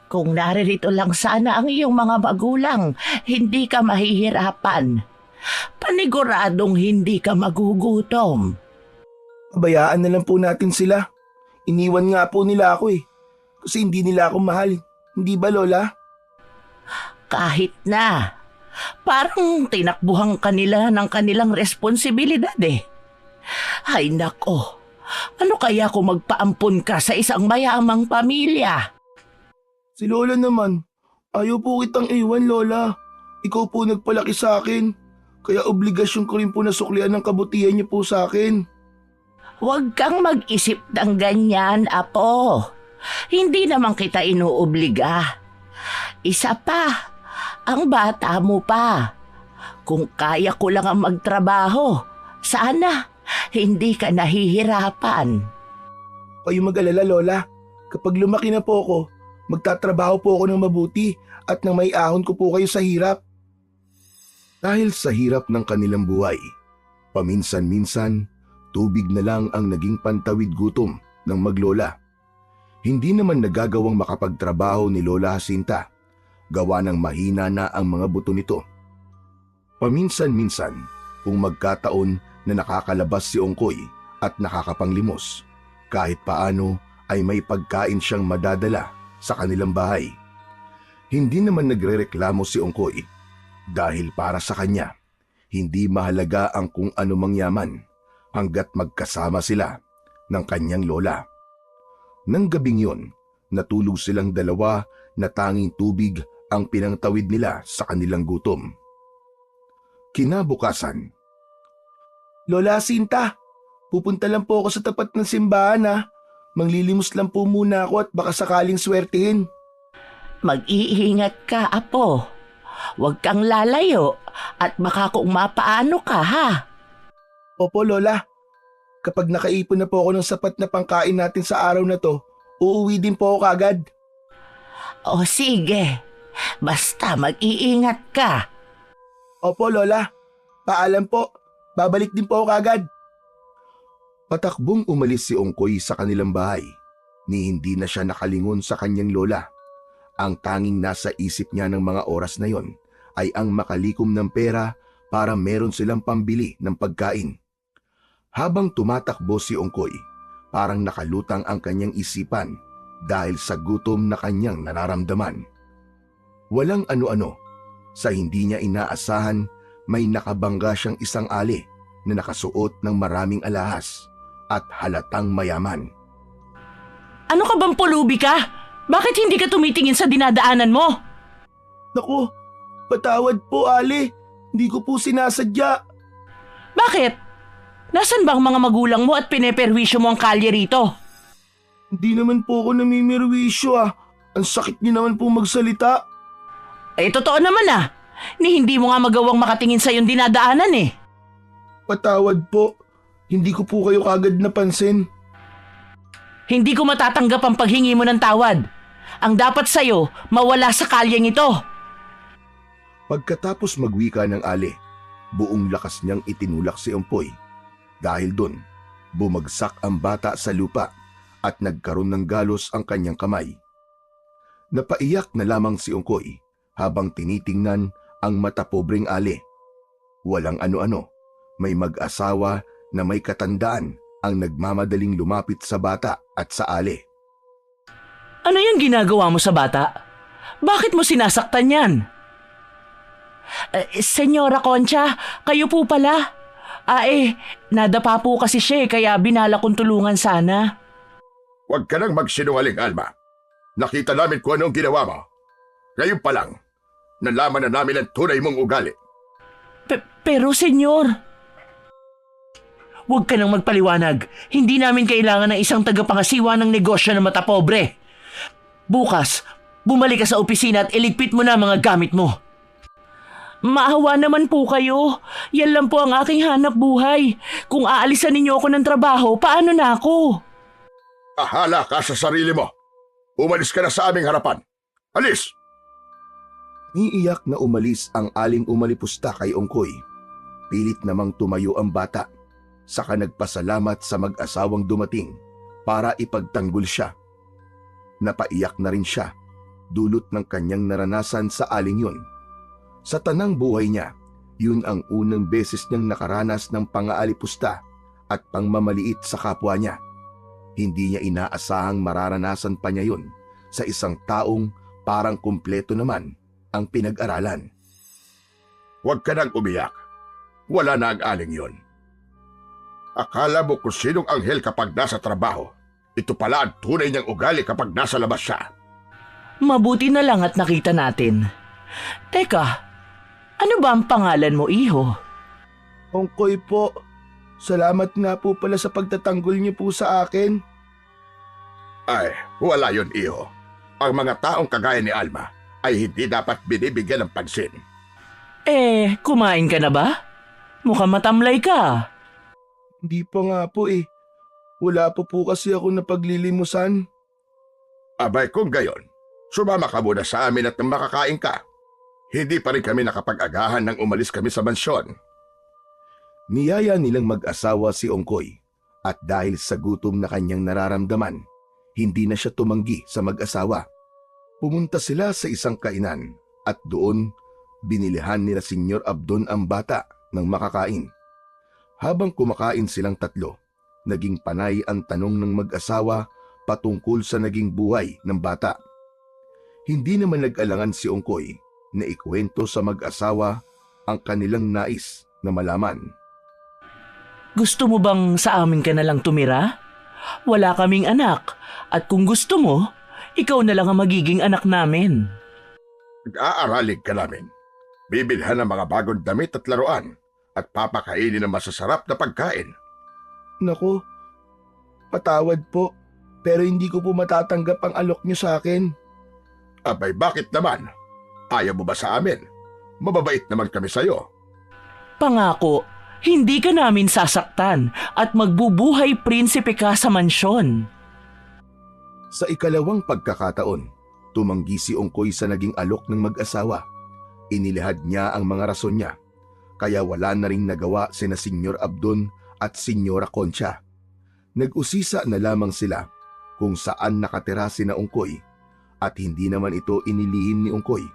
Kung naririto lang sana ang iyong mga magulang, hindi ka mahihirapan. Paniguradong hindi ka magugutom. Pabayaan na lang po natin sila. Iniwan nga po nila ako eh. Kasi hindi nila ako mahal. Hindi ba, Lola? Kahit na. Parang tinakbuhan kanila ng kanilang responsibilidad eh. Ay nako, ano kaya kung magpaampon ka sa isang mayamang pamilya? Si Lola naman. Ayaw po kitang iwan, Lola. Ikaw po nagpalaki sa akin. Kaya obligasyon ko rin po na suklian ng kabutihan niyo po sa akin. Huwag kang mag-isip ng ganyan, Apo. Hindi naman kita inuobliga. Isa pa, ang bata mo pa. Kung kaya ko lang ang magtrabaho, sana hindi ka nahihirapan. Kayo mag-alala, Lola. Kapag lumaki na po ako, magtatrabaho po ako ng mabuti at nang may ahon ko po kayo sa hirap. Dahil sa hirap ng kanilang buhay, paminsan-minsan, tubig na lang ang naging pantawid gutom ng maglola. Hindi naman nagagawang makapagtrabaho ni Lola Jacinta, gawa ng mahina na ang mga buto nito. Paminsan-minsan, kung magkataon na nakakalabas si Ongkoy at nakakapanglimos, kahit paano ay may pagkain siyang madadala sa kanilang bahay. Hindi naman nagrereklamo si Ongkoy dahil para sa kanya, hindi mahalaga ang kung ano mang yaman hanggat magkasama sila ng kanyang lola. Nang gabing yun, natulog silang dalawa na tanging tubig ang pinangtawid nila sa kanilang gutom. Kinabukasan, Lola Jacinta, pupunta lang po ako sa tapat ng simbahan ha. Manglilimos lang po muna ako at baka sakaling swertihin. Mag-iingat ka, Apo. Huwag kang lalayo at baka kung mapaano ka, ha? Opo, Lola. Kapag nakaipon na po ako ng sapat na pangkain natin sa araw na to, uuwi din po ako kagad. O sige, basta mag-iingat ka. Opo, Lola. Paalam po. Babalik din po ako kagad. Patakbong umalis si Ongkoy sa kanilang bahay, ni hindi na siya nakalingon sa kanyang lola. Ang tanging nasa isip niya ng mga oras na yon ay ang makalikom ng pera para meron silang pambili ng pagkain. Habang tumatakbo si Ongkoy, parang nakalutang ang kanyang isipan dahil sa gutom na kanyang nararamdaman. Walang ano-ano, sa hindi niya inaasahan, may nakabangga siyang isang ali na nakasuot ng maraming alahas at halatang mayaman. Ano ka bang pulubi ka? Bakit hindi ka tumitingin sa dinadaanan mo? Naku, patawad po, Ali. Hindi ko po sinasadya. Bakit? Nasaan ba ang mga magulang mo at pineperwisyo mo ang kalye rito? Hindi naman po ako namimirwisyo ah. Ang sakit niyo naman po magsalita. Eh, totoo naman ah. Ni hindi mo nga magawang makatingin sa iyong dinadaanan eh. Patawad po. Hindi ko po kayo kagad napansin. Hindi ko matatanggap ang paghingi mo ng tawad. Ang dapat sa'yo, mawala sa kalyeng ito. Pagkatapos magwika ng Ali, buong lakas niyang itinulak si Ompoy. Dahil dun, bumagsak ang bata sa lupa at nagkaroon ng galos ang kanyang kamay. Napaiyak na lamang si Ongkoy habang tinitingnan ang matapobreng Ali. Walang ano-ano, may mag-asawa na may katandaan ang nagmamadaling lumapit sa bata at sa Ali. Ano yung ginagawa mo sa bata? Bakit mo sinasaktan yan? Senyora Concha, kayo po pala. Nadapa po kasi siya kaya binala kong tulungan sana. Huwag ka nang magsinungaling, Alma. Nakita namin kung anong ginawa mo. Ngayon pa lang, nalaman na namin ang tunay mong ugali. Pero senyor, huwag ka nang magpaliwanag. Hindi namin kailangan ng isang tagapangasiwa ng negosyo ng matapobre. Bukas, bumalik ka sa opisina at iligpit mo na mga gamit mo. Maawa naman po kayo. Yan lang po ang aking hanap buhay. Kung aalisan ninyo ako ng trabaho, paano na ako? Ahala ka sa sarili mo. Umalis ka na sa aming harapan. Alis! Niiyak na umalis ang aling umalipusta kay Ongkoy. Pilit namang tumayo ang bata. Saka nagpasalamat sa mag-asawang dumating para ipagtanggol siya. Napaiyak na rin siya dulot ng kanyang naranasan sa aling yun. Sa tanang buhay niya, yun ang unang beses niyang nakaranas ng pangaalipusta at pangmamaliit sa kapwa niya. Hindi niya inaasahang mararanasan pa niya yun sa isang taong parang kumpleto naman ang pinag-aralan. Huwag ka nang umiyak. Wala na ang aling yon. Akala mo kung sinong anghel kapag nasa trabaho. Ito pala ang tunay niyang ugali kapag nasa labas siya. Mabuti na lang at nakita natin. Teka, ano ba ang pangalan mo, iho? Ongkoy po, salamat nga po pala sa pagtatanggol niyo po sa akin. Ay, wala yon, iho. Ang mga taong kagaya ni Alma ay hindi dapat binibigyan ng pansin. Kumain ka na ba? Mukhang matamlay ka. Hindi pa nga po eh. Wala po kasi ako na paglilimusan. Abay kung gayon, sumama ka muna sa amin at makakain ka. Hindi pa rin kami nakapag-agahan nang umalis kami sa mansyon. Niyaya nilang mag-asawa si Ongkoy at dahil sa gutom na kanyang nararamdaman, hindi na siya tumanggi sa mag-asawa. Pumunta sila sa isang kainan at doon binilihan nila Senyor Abdon ang bata ng makakain. Habang kumakain silang tatlo, naging panay ang tanong ng mag-asawa patungkol sa naging buhay ng bata. Hindi naman nag-alangan si Ongkoy na ikwento sa mag-asawa ang kanilang nais na malaman. Gusto mo bang sa amin ka na lang tumira? Wala kaming anak at kung gusto mo, ikaw na lang ang magiging anak namin. Nag-aaralig ka namin. Bibilhan ng mga bagong damit at laruan at papakainin ng masasarap na pagkain. Naku, patawad po, pero hindi ko po matatanggap ang alok niyo sa akin. Abay bakit naman? Ayaw mo ba sa amin? Mababait naman kami sa'yo. Pangako, hindi ka namin sasaktan at magbubuhay prinsipe ka sa mansyon. Sa ikalawang pagkakataon, tumanggi si Ongkoy sa naging alok ng mag-asawa. Inilihad niya ang mga rason niya, kaya wala na ring nagawa sina Senyor Abdon at Senyora Concha. Nag-usisa na lamang sila kung saan nakatira sina Ongkoy at hindi naman ito inilihim ni Ongkoy.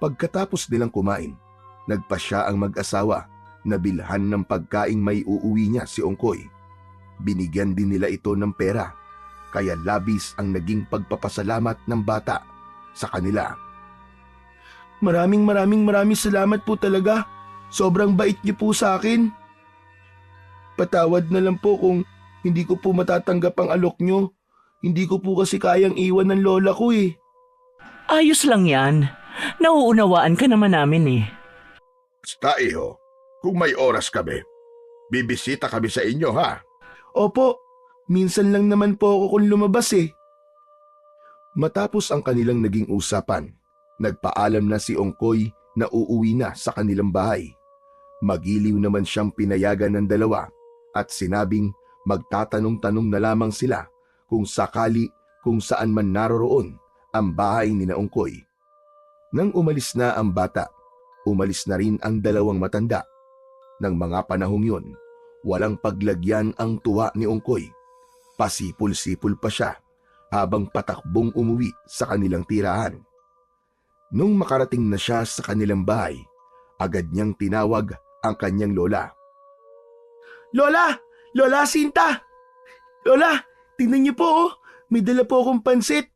Pagkatapos nilang kumain, nagpasya ang mag-asawa na bilhan ng pagkaing may uuwi niya si Ongkoy. Binigyan din nila ito ng pera, kaya labis ang naging pagpapasalamat ng bata sa kanila. Maraming salamat po talaga. Sobrang bait niyo po sa akin. Patawad na lang po kung hindi ko po matatanggap ang alok niyo. Hindi ko po kasi kayang iwan ng lola ko eh. Ayos lang yan. Nauunawaan ka naman namin eh. Basta iho, kung may oras kami, bibisita kami sa inyo ha. Opo, minsan lang naman po ako kung lumabas eh. Matapos ang kanilang naging usapan, nagpaalam na si Ongkoy na uuwi na sa kanilang bahay. Magiliw naman siyang pinayagan ng dalawa at sinabing magtatanong-tanong na lamang sila kung sakali kung saan man naroroon ang bahay ni Ongkoy. Nang umalis na ang bata, umalis na rin ang dalawang matanda. Nang mga panahong yun, walang paglagyan ang tuwa ni Ongkoy. Pasipul-sipul pa siya habang patakbong umuwi sa kanilang tirahan. Nung makarating na siya sa kanilang bahay, agad niyang tinawag ang kanyang lola. Lola! Lola Sinta! Lola, tingnan niyo po oh, may dala po akong pansit.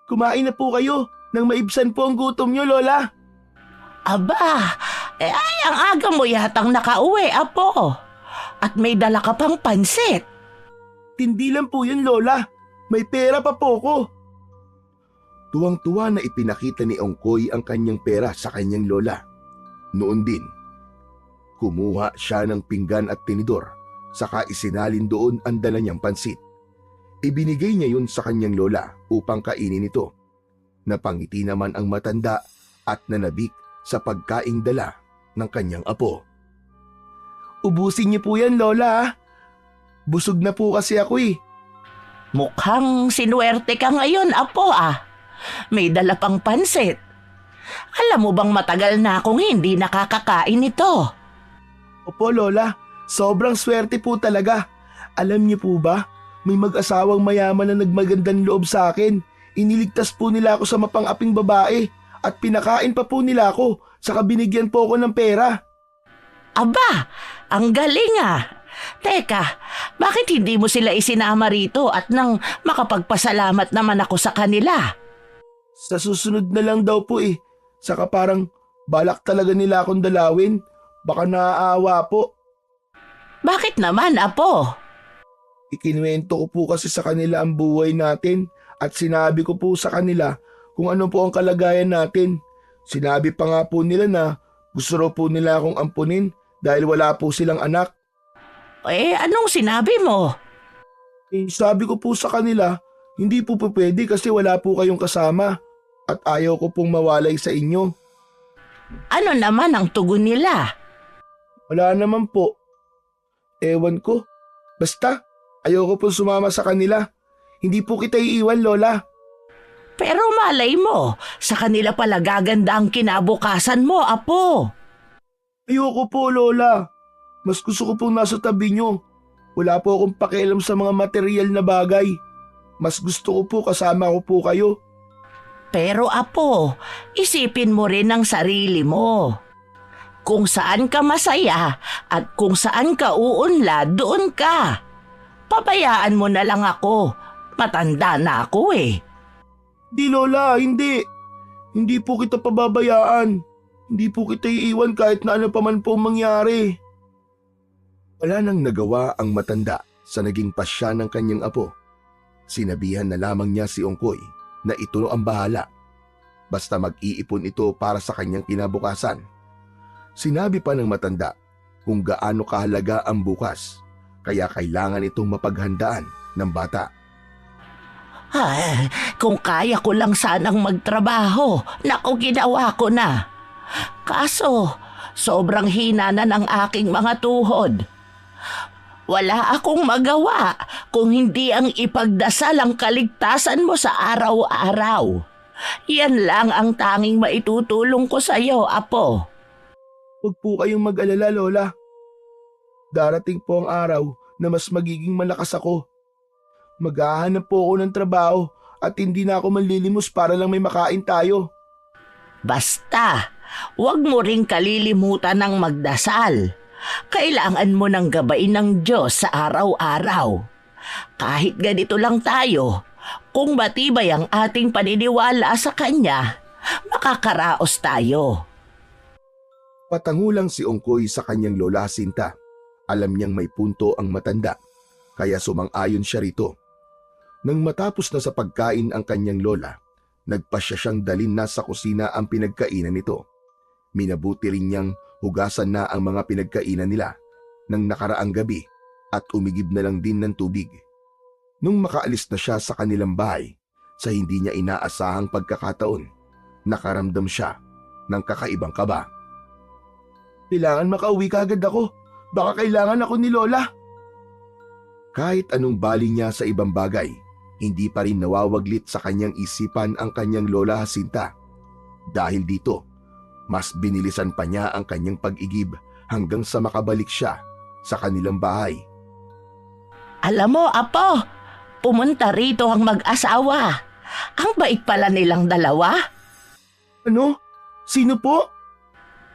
Kumain na po kayo nang maibsan po ang gutom niyo, Lola. Aba, ay ang aga mo yatang nakauwi, apo. At may dala ka pang pansit. Tindi lang po yun, Lola. May pera pa po ko. Tuwang-tuwa na ipinakita ni Ongkoy ang kanyang pera sa kanyang lola. Noon din, kumuha siya ng pinggan at tinidor, saka isinalin doon ang dala niyang pansit. Ibinigay niya yun sa kanyang lola upang kainin ito. Napangiti naman ang matanda at nanabik sa pagkaing dala ng kanyang apo. Ubusin niyo po yan, Lola. Busog na po kasi ako eh. Mukhang sinuwerte ka ngayon, apo ah. May dala pang pansit. Alam mo bang matagal na akong hindi nakakakain ito? Opo, Lola. Sobrang swerte po talaga. Alam niyo po ba, may mag-asawang mayaman na nagmagandang loob sa akin. Iniligtas po nila ako sa mapang-aping babae at pinakain pa po nila ako, saka binigyan po ako ng pera. Aba, ang galing ah. Teka, bakit hindi mo sila isinama rito at nang makapagpasalamat naman ako sa kanila? Sa susunod na lang daw po eh. Saka parang balak talaga nila akong dalawin. Baka naaawa po. Bakit naman, Apo? Ikinuwento ko po kasi sa kanila ang buhay natin at sinabi ko po sa kanila kung ano po ang kalagayan natin. Sinabi pa nga po nila na gusto raw po nila akong ampunin dahil wala po silang anak. Anong sinabi mo? Sabi ko po sa kanila, hindi po pwede kasi wala po kayong kasama at ayaw ko pong mawalay sa inyo. Ano naman ang tugon nila? Wala naman po. Ewan ko. Basta, ayaw ko pong sumama sa kanila. Hindi po kita iiwan, Lola. Pero malay mo, sa kanila pala gaganda ang kinabukasan mo, Apo. Ayoko po, Lola. Mas gusto ko pong nasa tabi nyo. Wala po akong pakialam sa mga material na bagay. Mas gusto ko po kasama ko po kayo. Pero Apo, isipin mo rin ang sarili mo. Kung saan ka masaya at kung saan ka uunlad, doon ka. Pabayaan mo na lang ako. Matanda na ako eh. Di, Lola, hindi. Hindi po kita pababayaan. Hindi po kita iiwan kahit na ano pa man po mangyari. Wala nang nagawa ang matanda sa naging pasya ng kanyang apo. Sinabihan na lamang niya si Ongkoy na ito ang bahala. Basta mag-iipon ito para sa kanyang kinabukasan. Sinabi pa ng matanda kung gaano kahalaga ang bukas, kaya kailangan itong mapaghandaan ng bata. Kung kaya ko lang sanang magtrabaho, naku ginawa ko na. Kaso, sobrang hina na ng aking mga tuhod. Wala akong magawa kung hindi ang ipagdasal ang kaligtasan mo sa araw-araw. Yan lang ang tanging maitutulong ko sa iyo, Apo. Huwag po kayong mag-alala, Lola. Darating po ang araw na mas magiging malakas ako. Maghahanap po ako ng trabaho at hindi na ako manlilimos para lang may makain tayo. Basta, huwag mo ring kalilimutan ng magdasal. Kailangan mo ng gabain ng Diyos sa araw-araw. Kahit ganito lang tayo, kung matibay ang ating paniniwala sa Kanya, makakaraos tayo. Patangulang si Ongkoy sa kanyang lola Sinta. Alam niyang may punto ang matanda, kaya sumang-ayon siya rito. Nang matapos na sa pagkain ang kanyang lola, nagpasya siyang dalhin na sa kusina ang pinagkainan nito. Minabuti rin niyang hugasan na ang mga pinagkainan nila nang nakaraang gabi at umigib na lang din ng tubig. Nung makaalis na siya sa kanilang bahay, sa hindi niya inaasahang pagkakataon, nakaramdam siya ng kakaibang kaba. Kailangan makauwi kaagad ako. Baka kailangan ako ni Lola. Kahit anong bali niya sa ibang bagay, hindi pa rin nawawaglit sa kanyang isipan ang kanyang Lola Jacinta. Dahil dito, mas binilisan pa niya ang kanyang pag-igib hanggang sa makabalik siya sa kanilang bahay. Alam mo, Apo, pumunta rito ang mag-asawa. Ang bait pala nilang dalawa. Ano? Sino po?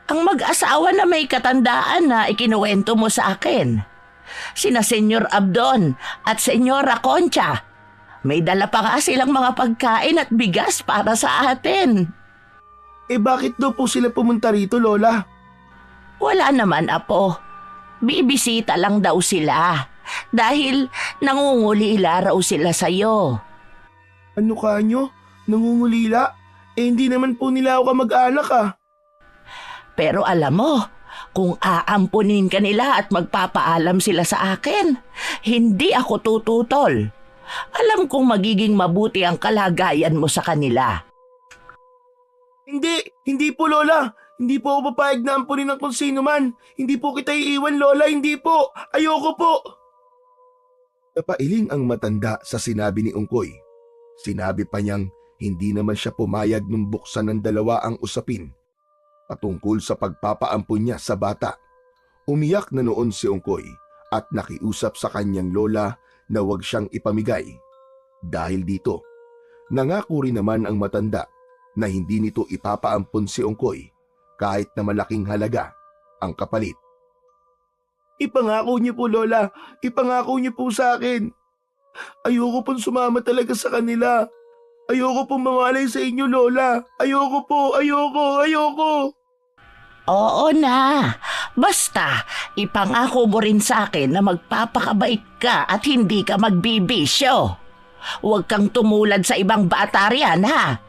Ang mag-asawa na may katandaan na ikinuwento mo sa akin. Sina Senyor Abdon at Senyora Concha. May dala pa nga silang mga pagkain at bigas para sa atin. Bakit daw po sila pumunta rito, Lola? Wala naman, Apo. Bibisita lang daw sila. Dahil nangungulila raw sila sa'yo. Ano kanyo? Nangungulila? Hindi naman po nila ako kamag-anak ah. Pero alam mo, kung aampunin ka nila at magpapaalam sila sa akin, hindi ako tututol. Alam kong magiging mabuti ang kalagayan mo sa kanila. Hindi po, Lola. Hindi po ako papayag na ampunin ng kung sino man. Hindi po kita iiwan, Lola. Hindi po. Ayoko po. Napailing ang matanda sa sinabi ni Ongkoy. Sinabi pa niyang hindi naman siya pumayag nung buksan ng dalawa ang usapin patungkol sa pagpapaampun niya sa bata. Umiyak na noon si Ongkoy at nakiusap sa kanyang lola na huwag siyang ipamigay. Dahil dito, Nangako rin naman ang matanda na hindi nito ipapaampon si Ongkoy kahit na malaking halaga ang kapalit. Ipangako niyo po, Lola. Ipangako niyo po sa akin. Ayoko pong sumama talaga sa kanila. Ayoko pong mawalay sa inyo, Lola. Ayoko po, ayoko. Oo na. Basta, ipangako mo rin sa akin na magpapakabait ka at hindi ka magbibisyo. Huwag kang tumulad sa ibang bata riyan, ha?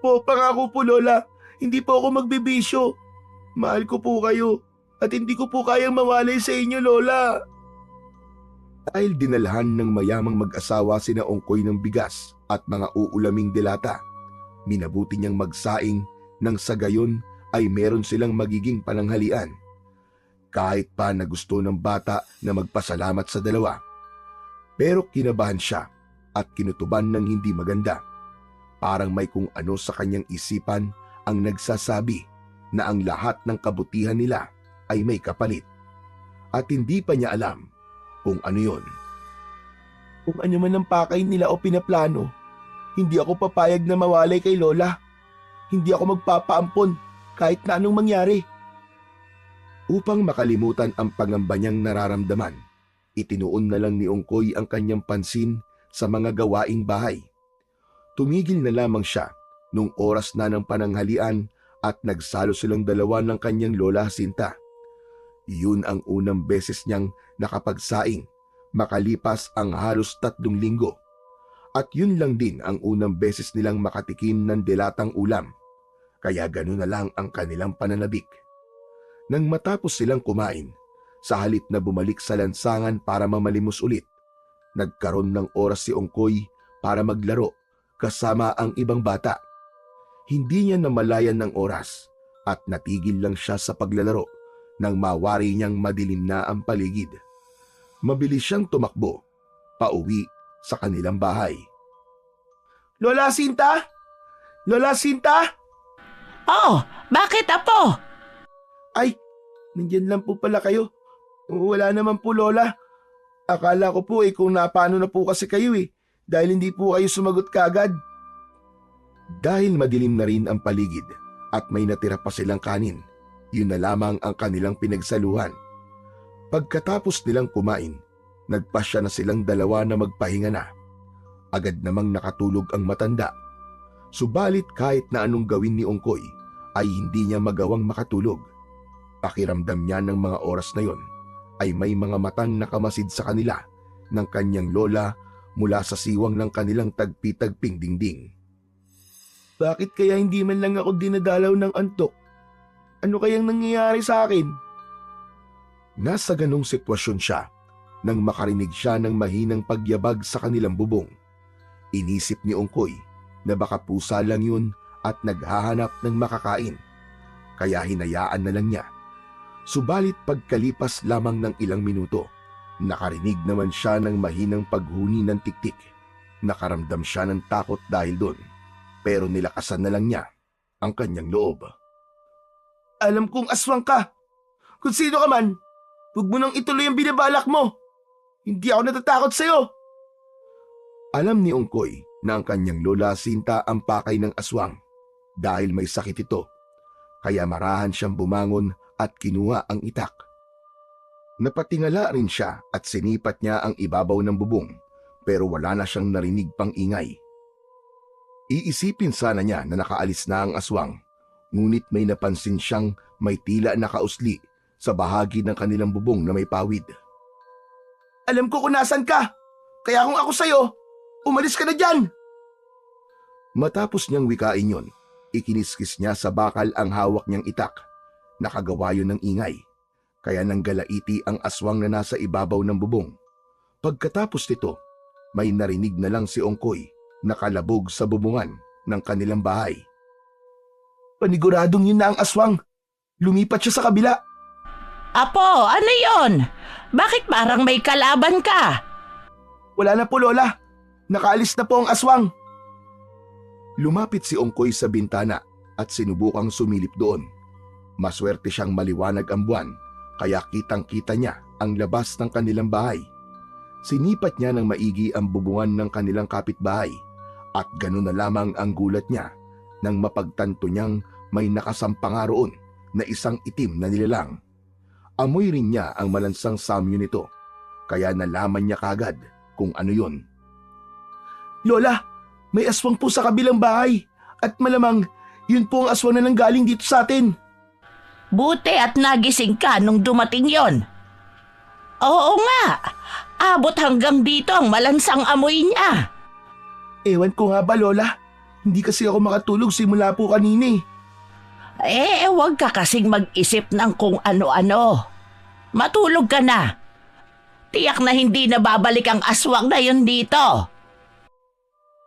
Po, pangako po, Lola. Hindi po ako magbibisyo. Mahal ko po kayo at hindi ko po kayang mawalay sa inyo, Lola. Dahil dinalhan ng mayamang mag-asawa sina Ongkoy ng bigas at mga uulaming delata, minabuti niyang magsaing nang sa gayon ay meron silang magiging pananghalian. Kahit pa na gusto ng bata na magpasalamat sa dalawa. Pero kinabahan siya at kinutuban ng hindi maganda. Parang may kung ano sa kanyang isipan ang nagsasabi na ang lahat ng kabutihan nila ay may kapalit. At hindi pa niya alam kung ano yon. Kung ano man ang pakay nila o pinaplano, hindi ako papayag na mawalay kay Lola. Hindi ako magpapaampon kahit na anong mangyari. Upang makalimutan ang pangamba niyang nararamdaman, itinuon na lang ni Ongkoy ang kanyang pansin sa mga gawaing bahay. Tumigil na lamang siya nung oras na ng pananghalian at nagsalo silang dalawa ng kanyang Lola Jacinta. Yun ang unang beses niyang nakapagsaing makalipas ang halos 3 linggo. At yun lang din ang unang beses nilang makatikim ng delatang ulam. Kaya gano'n na lang ang kanilang pananabik. Nang matapos silang kumain, sa halip na bumalik sa lansangan para mamalimos ulit, nagkaroon ng oras si Ongkoy para maglaro kasama ang ibang bata. Hindi niya namalayan ng oras at natigil lang siya sa paglalaro nang mawari niyang madilim na ang paligid. Mabilis siyang tumakbo, pauwi sa kanilang bahay. Lola Jacinta? Lola Jacinta? Oh, bakit, apo? Ay, nandyan lang po pala kayo. Wala naman po, Lola. Akala ko po kung napano na po kasi kayo dahil hindi po kayo sumagot kaagad. Dahil madilim na rin ang paligid at may natira pa silang kanin, yun na lamang ang kanilang pinagsaluhan. Pagkatapos nilang kumain, nagpasya na silang dalawa na magpahinga na. Agad namang nakatulog ang matanda. Subalit kahit na anong gawin ni Ongkoy ay hindi niya magawang makatulog. Pakiramdam niya ng mga oras na yon ay may mga matang nakamasid sa kanila ng kanyang lola mula sa siwang ng kanilang tagpi-tagping dingding. Bakit kaya hindi man lang ako dinadalaw ng antok? Ano kayang nangyayari sa akin? Nasa ganong sitwasyon siya nang makarinig siya ng mahinang pagyabag sa kanilang bubong. Inisip ni Ongkoy na baka pusa lang yun at naghahanap ng makakain. Kaya hinayaan na lang niya. Subalit pagkalipas lamang ng ilang minuto, nakarinig naman siya ng mahinang paghuni ng tiktik. Nakaramdam siya ng takot dahil doon, pero nilakasan na lang niya ang kanyang loob. Alam kong aswang ka. Kung sino ka man, huwag mo nang ituloy ang binabalak mo. Hindi ako natatakot sa'yo. Alam ni Ongkoy na ang kanyang Lola Jacinta ang pakay ng aswang dahil may sakit ito. Kaya marahan siyang bumangon at kinuha ang itak. Napatingala rin siya at sinipat niya ang ibabaw ng bubong pero wala na siyang narinig pang ingay. Iisipin sana niya na nakaalis na ang aswang, ngunit may napansin siyang may tila nakausli sa bahagi ng kanilang bubong na may pawid. Alam ko kung nasan ka, kaya kung ako sa'yo, umalis ka na dyan! Matapos niyang wikain yon, ikiniskis niya sa bakal ang hawak niyang itak. Nakagawa yun ng ingay, kaya nanggalaiti ang aswang na nasa ibabaw ng bubong. Pagkatapos nito, may narinig na lang si Ongkoy nakalabog sa bubungan ng kanilang bahay. Paniguradong yun na ang aswang. Lumipat siya sa kabila. Apo, ano yon? Bakit parang may kalaban ka? Wala na po, Lola. Nakaalis na po ang aswang. Lumapit si Ongkoy sa bintana at sinubukang sumilip doon. Maswerte siyang maliwanag ang buwan, kaya kitang-kita niya ang labas ng kanilang bahay. Sinipat niya ng maigi ang bubungan ng kanilang kapitbahay At gano'n na lamang ang gulat niya nang mapagtanto niyang may nakasampang roon na isang itim na nilalang. Amoy rin niya ang malansang samyo nito, kaya nalaman niya kagad kung ano yun. Lola, may aswang po sa kabilang bahay at malamang yun po ang aswang na nanggaling dito sa atin. Buti at nagising ka nung dumating yon. Oo nga, abot hanggang dito ang malansang amoy niya. Ewan ko nga ba, Lola? Hindi kasi ako makatulog simula po kanina eh. Huwag ka kasing mag-isip ng kung ano-ano. Matulog ka na. Tiyak na hindi na babalik ang aswang na yun dito.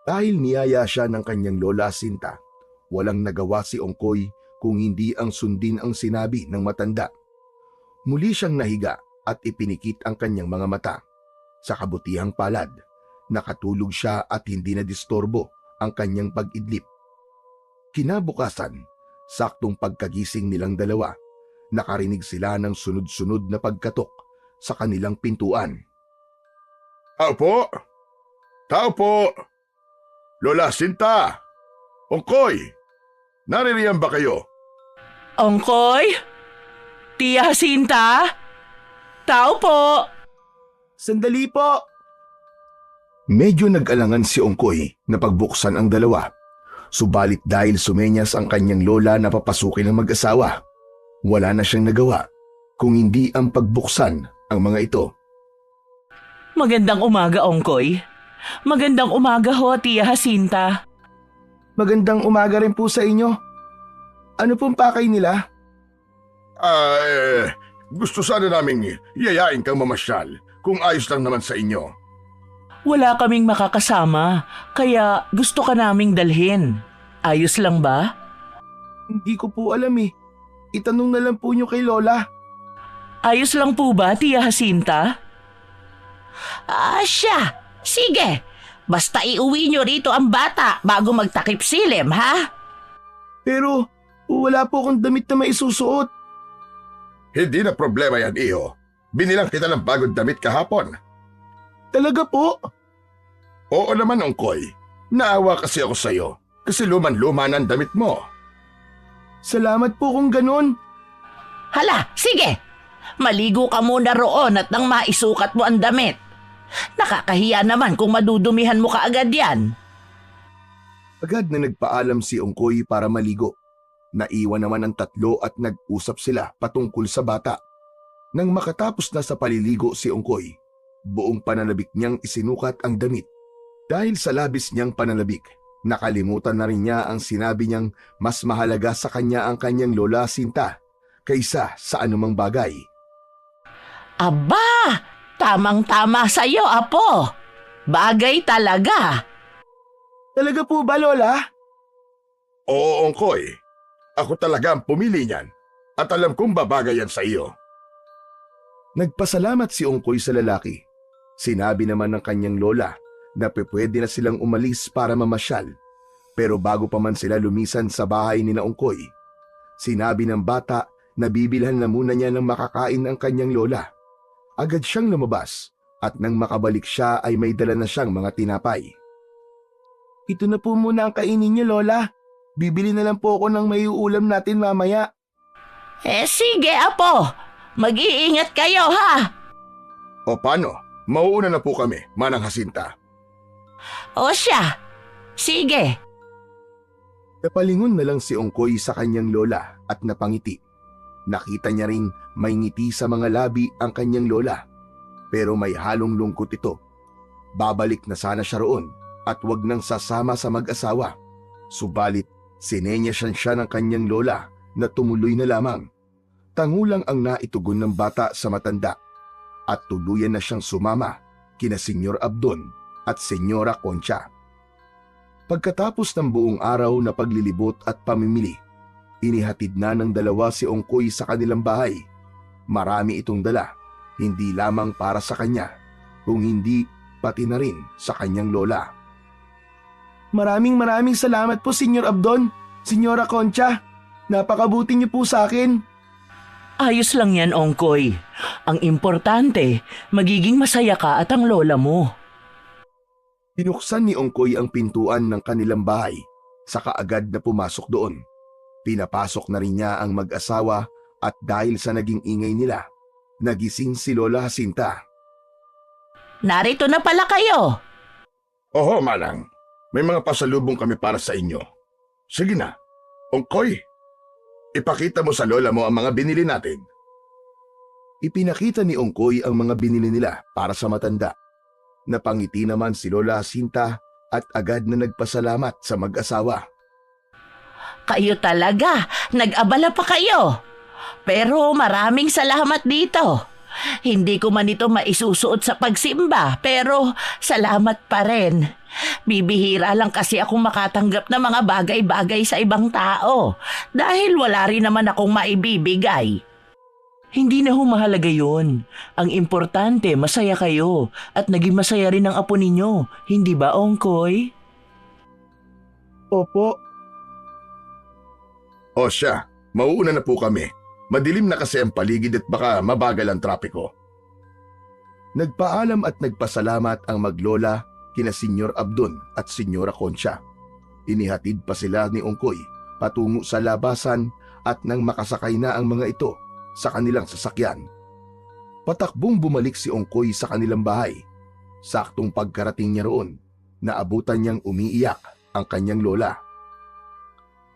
Dahil niyaya siya ng kanyang lola Sinta, walang nagawa si Ongkoy kung hindi ang sundin ang sinabi ng matanda. Muli siyang nahiga at ipinikit ang kanyang mga mata. Sa kabutihang palad, nakatulog siya at hindi na disturbo ang kanyang pag-idlip. Kinabukasan, saktong pagkagising nilang dalawa, nakarinig sila ng sunod-sunod na pagkatok sa kanilang pintuan. Tao po! Tao po! Lola Sinta! Ongkoy! Naririyan ba kayo? Ongkoy? Tia Jacinta? Tao po! Sandali po! Medyo nag-alangan si Ongkoy na pagbuksan ang dalawa. Subalit dahil sumenyas ang kanyang lola na papasukin ng mag-asawa, wala na siyang nagawa kung hindi ang pagbuksan ang mga ito. Magandang umaga, Ongkoy. Magandang umaga ho, Tia Jacinta. Magandang umaga rin po sa inyo. Ano pong pakay nila? Gusto sana naming yayain kang mamasyal kung ayos lang naman sa inyo. Wala kaming makakasama, kaya gusto ka naming dalhin. Ayos lang ba? Hindi ko po alam eh. Itanong na lang po nyo kay Lola. Ayos lang po ba, Tia Jacinta? Siya, sige. Basta iuwi nyo rito ang bata bago magtakip silim, ha? Pero wala po akong damit na maisusuot. Hindi na problema yan, iho. Binilang kita ng bagong damit kahapon. Talaga po? Oo naman, Ongkoy. Naawa kasi ako sa'yo kasi luman-luma na ang damit mo. Salamat po kung ganun. Hala, sige. Maligo ka muna roon at nang maisukat mo ang damit. Nakakahiya naman kung madudumihan mo kaagad yan. Agad na nagpaalam si Ongkoy para maligo. Naiwan naman ang tatlo at nag-usap sila patungkol sa bata. Nang makatapos na sa paliligo si Ongkoy, buong pananabik niyang isinukat ang damit. Dahil sa labis niyang pananabik, nakalimutan na rin niya ang sinabi niyang mas mahalaga sa kanya ang kanyang lola Sinta kaysa sa anumang bagay. Aba, tamang-tama sa'yo, apo. Bagay talaga. Talaga po ba, Lola? Oo, Ongkoy. Ako talaga ang pumili niyan at alam kong babagay yan sa iyo. Nagpasalamat si Ongkoy sa lalaki. Sinabi naman ng kanyang lola na pwede na silang umalis para mamasyal. Pero bago pa man sila lumisan sa bahay ni Ongkoy, sinabi ng bata na bibilhan na muna niya ng makakain ang kanyang lola. Agad siyang lumabas at nang makabalik siya ay may dala na siyang mga tinapay. Ito na po muna ang kainin niyo, Lola. Bibili na lang po ako ng maiuulam natin mamaya. Sige, apo. Mag-iingat kayo, ha? O paano? Mauuna na po kami, Manang Jacinta. O siya. Sige. Napalingon na lang si Ongkoy sa kanyang lola at napangiti. Nakita niya ring may ngiti sa mga labi ang kanyang lola, pero may halong lungkot ito. Babalik na sana siya roon at wag nang sasama sa mag-asawa. Subalit, sinenyasyan siya ng kanyang lola na tumuloy na lamang. Tangulang ang naitugon ng bata sa matanda at tuluyan na siyang sumama kina Senyor Abdon at Senyora Concha. Pagkatapos ng buong araw na paglilibot at pamimili, inihatid na ng dalawa si Ongkoy sa kanilang bahay. Marami itong dala, hindi lamang para sa kanya, kung hindi pati na rin sa kanyang lola. Maraming salamat po, Senyor Abdon, Senyora Concha. Napakabuti niyo po sa akin. Ayos lang yan, Ongkoy. Ang importante, magiging masaya ka at ang lola mo. Binuksan ni Ongkoy ang pintuan ng kanilang bahay, saka agad na pumasok doon. Pinapasok na rin niya ang mag-asawa at dahil sa naging ingay nila, nagising si Lola Jacinta. Narito na pala kayo. Oho, Manang. May mga pasalubong kami para sa inyo. Sige na, Ongkoy. Ipakita mo sa lola mo ang mga binili natin. Ipinakita ni Ongkoy ang mga binili nila para sa matanda. Napangiti naman si Lola Jacinta at agad na nagpasalamat sa mag-asawa. Kayo talaga, nag-abala pa kayo. Pero maraming salamat dito. Hindi ko man ito maisusuot sa pagsimba, pero salamat pa rin. Bibihira lang kasi akong makatanggap ng mga bagay-bagay sa ibang tao dahil wala rin naman akong maibibigay. Hindi na humahalaga yun. Ang importante, masaya kayo at naging masaya rin ang apo ninyo. Hindi ba, Ongkoy? Opo. O siya, mauuna na po kami. Madilim na kasi ang paligid at baka mabagal ang trapiko. Nagpaalam at nagpasalamat ang maglola kina Senyor Abdon at Senyora Concha. Inihatid pa sila ni Ongkoy patungo sa labasan at nang makasakay na ang mga ito sa kanilang sasakyan, patakbong bumalik si Ongkoy sa kanilang bahay. Saktong pagkarating niya roon, naabutan niyang umiiyak ang kanyang lola.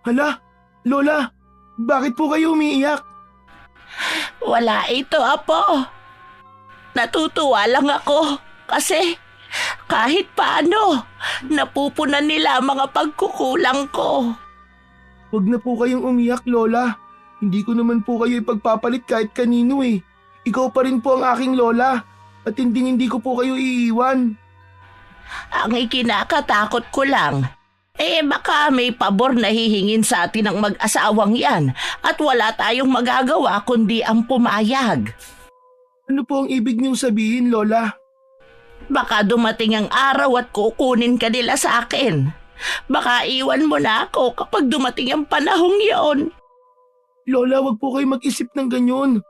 Hala, Lola, bakit po kayo umiiyak? Wala ito, apo. Natutuwa lang ako kasi kahit paano, napupunan nila ang mga pagkukulang ko. Huwag na po kayong umiyak, Lola. Hindi ko naman po kayo ipagpapalit kahit kanino eh. Ikaw pa rin po ang aking lola at hindi ko po kayo iiwan. Ang ikinakatakot ko lang, baka may pabor na hihingin sa atin ng mag-asawang yan at wala tayong magagawa kundi ang pumayag. Ano po ang ibig niyong sabihin, Lola? Baka dumating ang araw at kukunin ka nila sa akin. Baka iwan mo na ako kapag dumating ang panahong yon. Lola, wag po kayo mag-isip ng ganyan.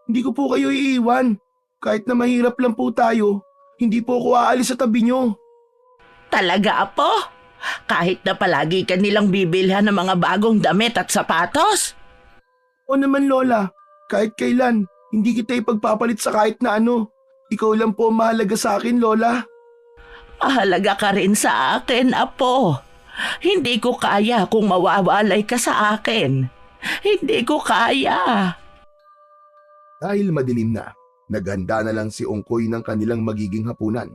Hindi ko po kayo iiwan. Kahit na mahirap lang po tayo, hindi po ako aalis sa tabi niyo. Talaga, apo? Kahit na palagi ka nilang bibilhan ng mga bagong damit at sapatos? O naman, Lola, kahit kailan, hindi kita ipagpapalit sa kahit na ano. Ikaw lang po ang mahalaga sa akin, Lola. Mahalaga ka rin sa akin, apo. Hindi ko kaya kung mawawalay ka sa akin. Hindi ko kaya. Dahil madilim na, naghanda na lang si Ongkoy ng kanilang magiging hapunan.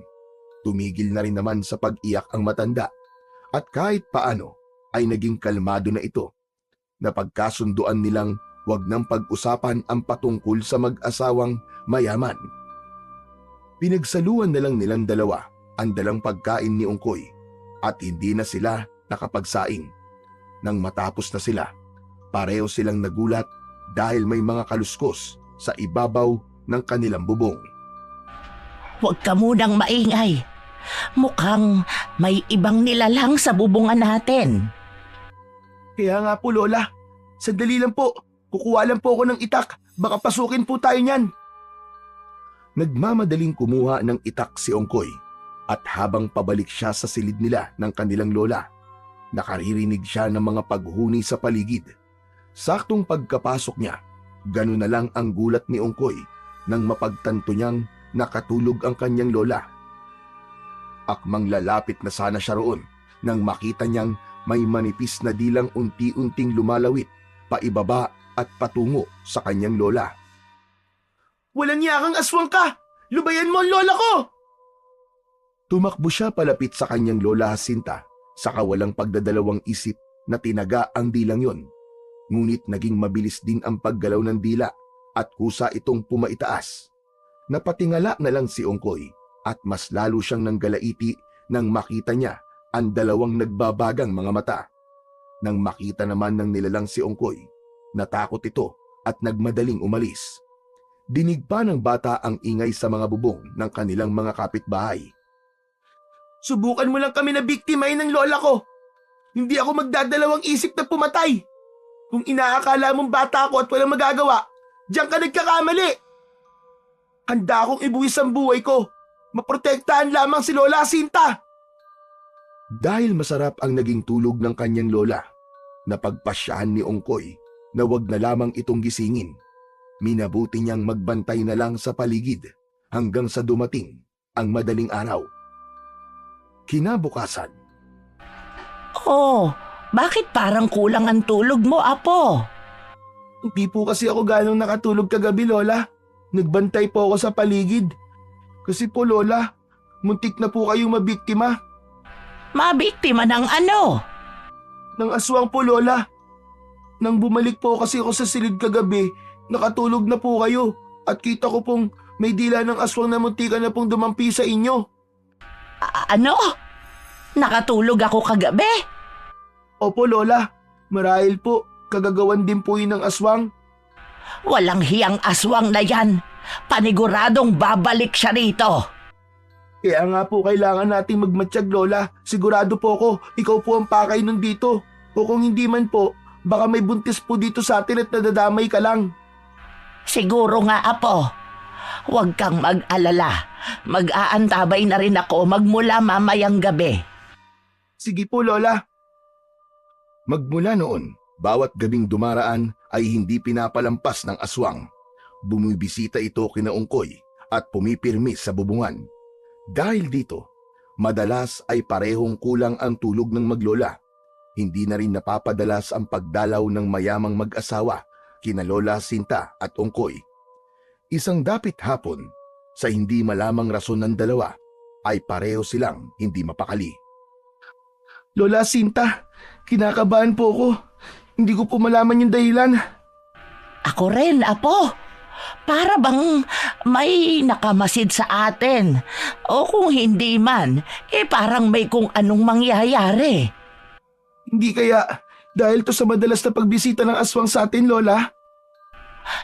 Tumigil na rin naman sa pag-iyak ang matanda at kahit paano ay naging kalmado na ito. Napagkasunduan nilang wag nang pag-usapan ang patungkol sa mag-asawang mayaman. Pinagsaluan na lang nilang dalawa ang dalang pagkain ni Ongkoy at hindi na sila nakapagsaing. Nang matapos na sila, pareho silang nagulat dahil may mga kaluskos sa ibabaw ng kanilang bubong. Huwag ka munang maingay. Mukhang may ibang nilalang sa bubungan natin. Kaya nga po, Lola. Sandali lang po. Kukuha lang po ako ng itak. Baka pasukin po tayo niyan. Nagmamadaling kumuha ng itak si Ongkoy at habang pabalik siya sa silid nila ng kanilang lola, nakaririnig siya ng mga paghuni sa paligid. Saktong pagkapasok niya, gano'n na lang ang gulat ni Ongkoy nang mapagtanto niyang nakatulog ang kanyang lola. Akmang lalapit na sana siya roon nang makita niyang may manipis na dilang unti-unting lumalawit paibaba at patungo sa kanyang lola. Walang yakang aswang ka! Lubayan mo ang lola ko! Tumakbo siya palapit sa kanyang lola Jacinta sa kawalang pagdadalawang isip na tinaga ang dilang yon. Ngunit naging mabilis din ang paggalaw ng dila at kusa itong pumaitaas. Napatingala na lang si Ongkoy at mas lalo siyang nanggalaiti nang makita niya ang dalawang nagbabagang mga mata. Nang makita naman ng nilalang si Ongkoy, natakot ito at nagmadaling umalis. Dinig pa ng bata ang ingay sa mga bubong ng kanilang mga kapitbahay. Subukan mo lang kami na biktimahin ng lola ko. Hindi ako magdadalawang isip na pumatay. Kung inaakala mong bata ako at walang magagawa, diyan ka nagkakamali. Handa akong ibuwis ang buhay ko. Maprotektahan lamang si Lola Jacinta. Dahil masarap ang naging tulog ng kanyang lola, napagpasyahan ni Ongkoy na wag na lamang itong gisingin. Minabuti niyang magbantay na lang sa paligid hanggang sa dumating ang madaling araw. Kinabukasan, Oh, bakit parang kulang ang tulog mo, Apo? hindi po kasi ako ganong nakatulog kagabi, Lola. Nagbantay po ako sa paligid. Kasi po, Lola, muntik na po kayong mabiktima Mabiktima ng ano? ng aswang po, Lola. Nang bumalik po kasi ako sa silid kagabi, nakatulog na po kayo at kita ko pong may dila ng aswang na muntikan na pong dumampi sa inyo. Ano? Nakatulog ako kagabi? Opo, Lola. Marahil po, kagagawan din po yun ng aswang. Walang hiyang aswang na yan. Paniguradong babalik siya rito. Kaya nga po kailangan nating magmatsyag, Lola. Sigurado po ako, ikaw po ang pakay nun dito. O kung hindi man po, baka may buntis po dito sa atin at nadadamay ka lang. Siguro nga, Apo. Huwag kang mag-alala. Mag-aantabay na rin ako magmula mamayang gabi. Sige po, Lola. Magmula noon, bawat gabing dumaraan ay hindi pinapalampas ng aswang. Bumibisita ito kina Ongkoy at pumipirmi sa bubungan. Dahil dito, madalas ay parehong kulang ang tulog ng maglola. Hindi na rin napapadalas ang pagdalaw ng mayamang mag-asawa kina Lola Sinta at Ongkoy. Isang dapit hapon, sa hindi malamang rason ng dalawa, ay pareho silang hindi mapakali. Lola Sinta, kinakabahan po ako. Hindi ko po malaman yung dahilan. Ako rin, Apo. Para bang may nakamasid sa atin. O kung hindi man, parang may kung anong mangyayari. Hindi kaya dahil to sa madalas na pagbisita ng aswang sa atin, Lola?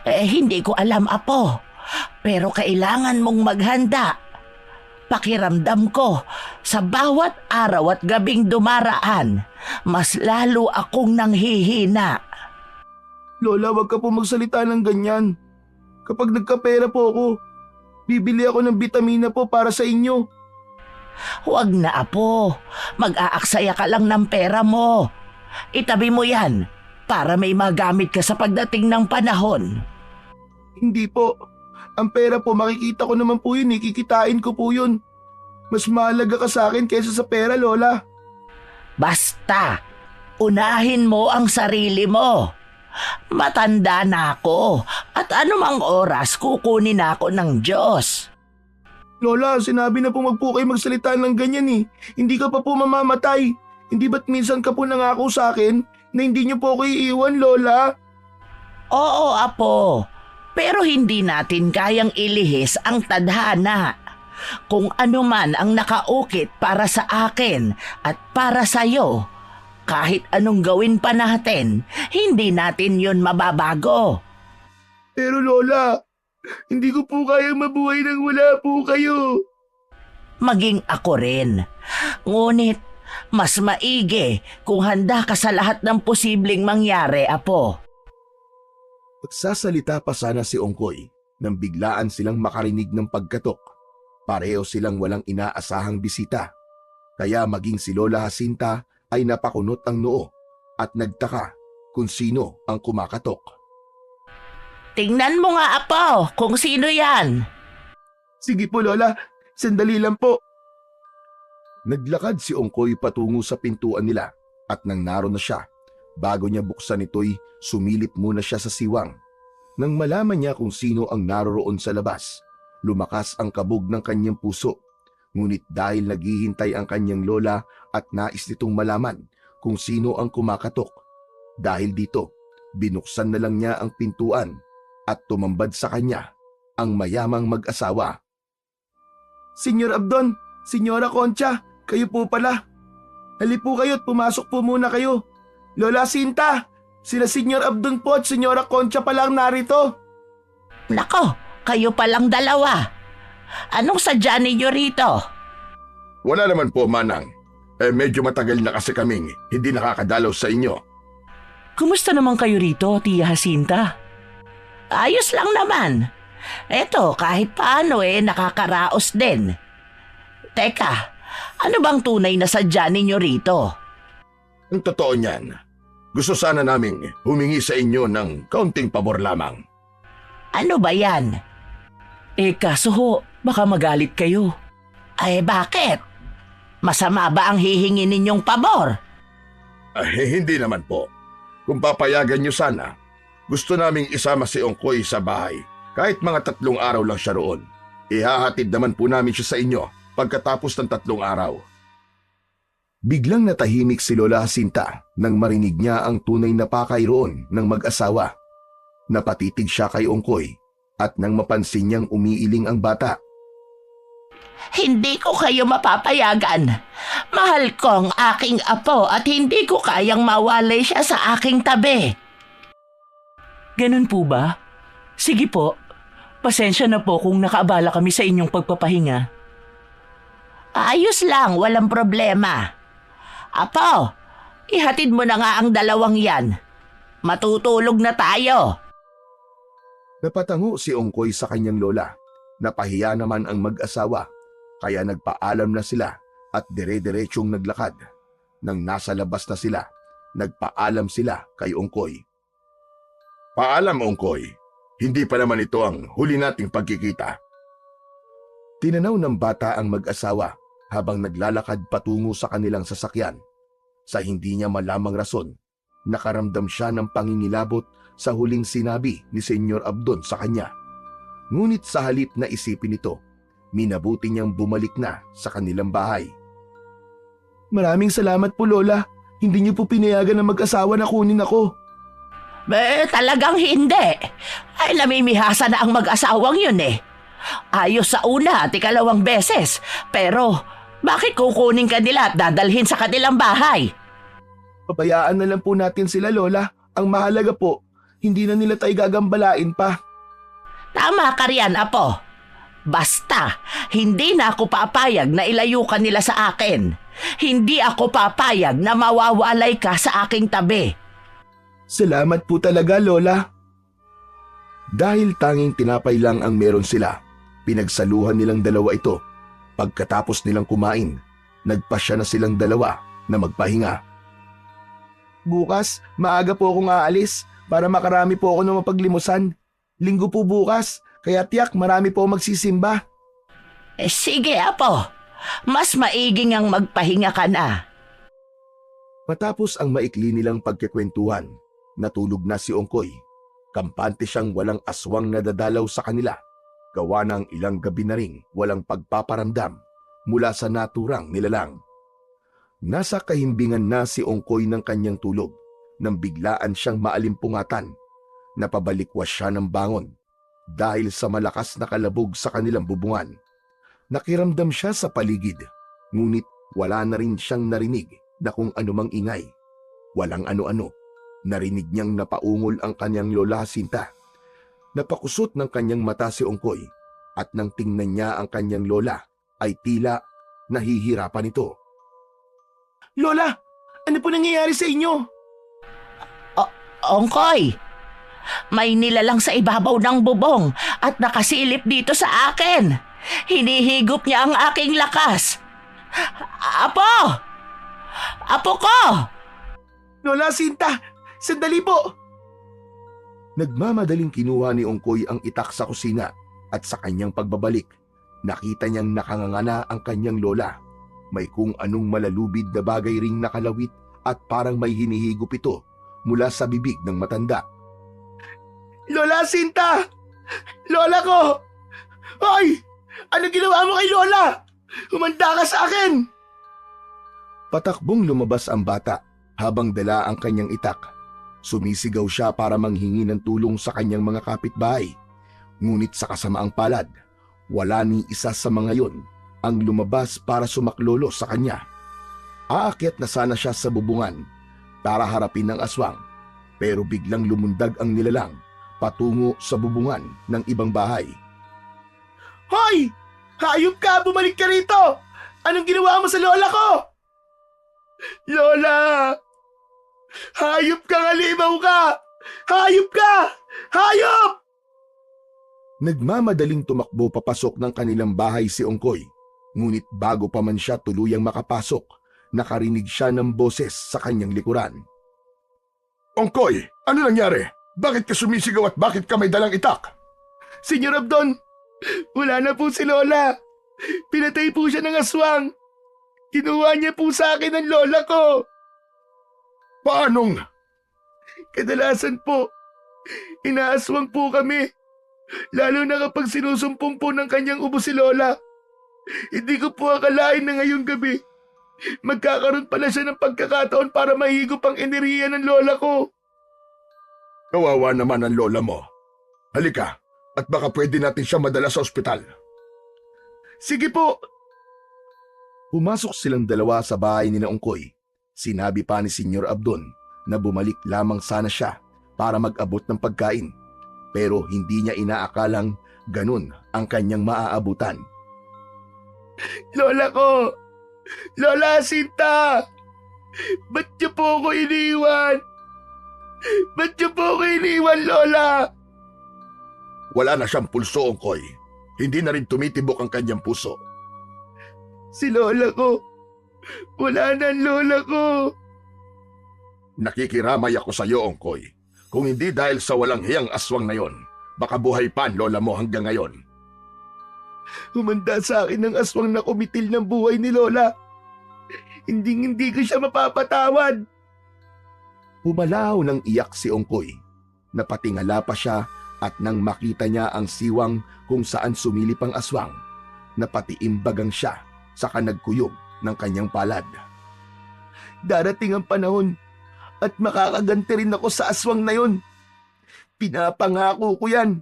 Hindi ko alam, Apo. Pero kailangan mong maghanda. Pakiramdam ko, sa bawat araw at gabing dumaraan, mas lalo akong nanghihina. Lola, wag ka po magsalita ng ganyan. Kapag nagkapera po ako, bibili ako ng bitamina po para sa inyo. Huwag na, Apo. Mag-aaksaya ka lang ng pera mo. Itabi mo yan para may magamit ka sa pagdating ng panahon. Hindi po. Ang pera po, makikita ko naman po yun, kikitain ko po yun. Mas mahalaga ka sa akin kaysa sa pera, Lola. Basta, unahin mo ang sarili mo. Matanda na ako at anumang oras kukunin ako ng Diyos. Lola, sinabi na po wag po kayo magsalita ng ganyan eh. Hindi ka pa po mamamatay. Hindi ba't minsan ka po nangako sa akin na hindi niyo po ako iiwan, Lola? Oo, Apo. Pero hindi natin kayang ilihis ang tadhana. Kung ano man ang nakaukit para sa akin at para sa iyo, kahit anong gawin pa natin, hindi natin yon mababago. Pero Lola, hindi ko po kayang mabuhay nang wala po kayo. Maging ako rin. Ngunit, mas maigi kung handa ka sa lahat ng posibleng mangyari, Apo. Magsasalita pa sana si Ongkoy nang biglaan silang makarinig ng pagkatok. Pareho silang walang inaasahang bisita. Kaya maging si Lola Jacinta ay napakunot ang noo at nagtaka kung sino ang kumakatok. Tingnan mo nga, Apo, kung sino yan. Sige po, Lola. Sandali lang po. Naglakad si Ongkoy patungo sa pintuan nila at nang naroon na siya, bago niya buksan ito'y sumilip muna siya sa siwang. Nang malaman niya kung sino ang naroroon sa labas, lumakas ang kabog ng kanyang puso. Ngunit dahil naghihintay ang kanyang lola at nais nitong malaman kung sino ang kumakatok, dahil dito, binuksan na lang niya ang pintuan at tumambad sa kanya ang mayamang mag-asawa. Senyor Abdon, Senyora Concha, kayo po pala. Hali po kayo at pumasok po muna kayo. Lola Sinta, sila Senyor Abdon po at Senyora Concha pa lang narito. Nako, kayo palang dalawa. Anong sadya ninyo rito? Wala naman po, Manang. Medyo matagal na kasi kaming hindi nakakadalaw sa inyo. Kumusta naman kayo rito, Tia Jacinta? Ayos lang naman. Eto, kahit paano nakakaraos din. Teka, Ano bang tunay na sadya ninyo rito? Ang totoo niyan, gusto sana naming humingi sa inyo ng kaunting pabor lamang. Ano ba yan? Kaso ho, baka magalit kayo. Ay bakit? Masama ba ang hihingi ninyong pabor? Hindi naman po. Kung papayagan niyo sana, gusto naming isama si Ongkoy sa bahay. Kahit mga 3 araw lang siya roon. Ihahatid naman po namin siya sa inyo pagkatapos ng 3 araw. Biglang natahimik si Lola Jacinta nang marinig niya ang tunay na pakay roon ng mag-asawa. Napatitig siya kay Ongkoy at nang mapansin niyang umiiling ang bata. Hindi ko kayo mapapayagan. Mahal ko ang aking apo at hindi ko kayang mawalay siya sa aking tabi. Ganun po ba? Sige po, pasensya na po kung nakaabala kami sa inyong pagpapahinga. Ayos lang, walang problema. Apo, ihatid mo na nga ang 2 yan. Matutulog na tayo. Napatango si Ongkoy sa kanyang lola. Napahiya naman ang mag-asawa, kaya nagpaalam na sila at dire-diretsyong naglakad. Nang nasa labas na sila, nagpaalam sila kay Ongkoy. Paalam, Ongkoy. Hindi pa naman ito ang huli nating pagkikita. Tinanaw ng bata ang mag-asawa habang naglalakad patungo sa kanilang sasakyan. Sa hindi niya malamang rason, nakaramdam siya ng pangingilabot sa huling sinabi ni Senyor Abdon sa kanya. Ngunit sa halip na isipin ito, minabuti niyang bumalik na sa kanilang bahay. Maraming salamat po, Lola. Hindi niyo po pinayagan ng mag-asawa na kunin ako. Talagang hindi. Ay, namimihasa na ang mag-asawang yun eh. Ayos sa una at 2 beses. Pero, bakit kukunin ka nila at dadalhin sa kanilang bahay? Pabayaan na lang po natin sila, Lola. Ang mahalaga po, hindi na nila tayo gagambalain pa. Tama ka riyan, Apo. Basta, hindi na ako papayag na ilayo ka nila sa akin. Hindi ako papayag na mawawalay ka sa aking tabi. Salamat po talaga, Lola. Dahil tanging tinapay lang ang meron sila, pinagsaluhan nilang 2 ito. Pagkatapos nilang kumain, nagpasya na silang 2 na magpahinga. Bukas, maaga po akong aalis para makarami po ako ng mapaglimusan. Linggo po bukas, kaya tiyak marami po magsisimba. Sige, Apo. Mas maiging ang magpahinga ka na. Matapos ang maikli nilang pagkikwentuhan, natulog na si Ongkoy. Kampante siyang walang aswang nadadalaw sa kanila. Gawa ng ilang gabi na ring walang pagpaparamdam mula sa naturang nilalang. Nasa kahimbingan na si Ongkoy ng kanyang tulog nang biglaan siyang maalimpungatan. Napabalikwas siya ng bangon dahil sa malakas na kalabog sa kanilang bubungan. Nakiramdam siya sa paligid, ngunit wala na rin siyang narinig na kung anumang ingay. Walang ano-ano. Narinig niyang napaungol ang kanyang Lola Jacinta. Napakusot ng kanyang mata si Ongkoy at nang tingnan niya ang kanyang lola ay tila nahihirapan ito. Lola, ano po nangyayari sa inyo? Ongkoy, may nilalang sa ibabaw ng bubong at nakasilip dito sa akin. Hinihigop niya ang aking lakas. Apo! Apo ko! Lola Jacinta, sandali po! Nagmamadaling kinuha ni Ongkoy ang itak sa kusina at sa kanyang pagbabalik, nakita niyang nakangangana ang kanyang lola. May kung anong malalubid na bagay ring nakalawit at parang may hinihigop ito mula sa bibig ng matanda. Lola Jacinta! Lola ko! Hoy! Ano ginawa mo kay Lola? Humanda ka sa akin! Patakbong lumabas ang bata habang dala ang kanyang itak. Sumisigaw siya para manghingi ng tulong sa kanyang mga kapitbahay. Ngunit sa kasamaang palad, wala ni isa sa mga yon ang lumabas para sumaklolo sa kanya. Aakyat na sana siya sa bubungan para harapin ang aswang, pero biglang lumundag ang nilalang patungo sa bubungan ng ibang bahay. Hoy! Hayop ka! Bumalik ka rito! Anong ginawa mo sa lola ko? Lola! Hayop ka, halimaw ka! Hayop ka! Hayop! Nagmamadaling tumakbo papasok ng kanilang bahay si Ongkoy. Ngunit bago pa man siya tuluyang makapasok, nakarinig siya ng boses sa kanyang likuran. Ongkoy, ano nangyari? Bakit ka sumisigaw at bakit ka may dalang itak? Senyor Abdon, wala na po si Lola. Pinatay po siya ng aswang. Kinuha niya po sa akin ang lola ko. Paanong? Kadalasan po, inaaswang po kami. Lalo na kapag sinusumpong po ng kanyang ubo si Lola. Hindi ko po akalain na ngayong gabi, magkakaroon pala siya ng pagkakataon para mahigop ang enerhiya ng lola ko. Kawawa naman ang lola mo. Halika, at baka pwede natin siya madala sa ospital. Sige po. Pumasok silang dalawa sa bahay ni Ongkoy. Sinabi pa ni Senyor Abdon na bumalik lamang sana siya para mag-abot ng pagkain. Pero hindi niya inaakalang ganun ang kanyang maaabutan. Lola ko! Lola Sinta! Ba't niyo po ako iniwan? Ba't niyo po ako iniwan, Lola? Wala na siyang pulso, Ongkoy. Hindi na rin tumitibok ang kanyang puso. Si Lola ko. Wala na ang Lola ko. Nakikiramay ako sa iyo, Ongkoy. Kung hindi dahil sa walang hiyang aswang na yon, baka buhay pa ang lola mo hanggang ngayon. Humanda sa akin ng aswang na kumitil ng buhay ni Lola. Hindi ko siya mapapatawad. Pumalaw ng iyak si Ongkoy. Napatingala pa siya at nang makita niya ang siwang kung saan sumilip ang aswang, napatiimbagang siya sa nagkuyog ng kanyang palad. Darating ang panahon at makakaganti rin ako sa aswang na yon. Pinapangako ko yan.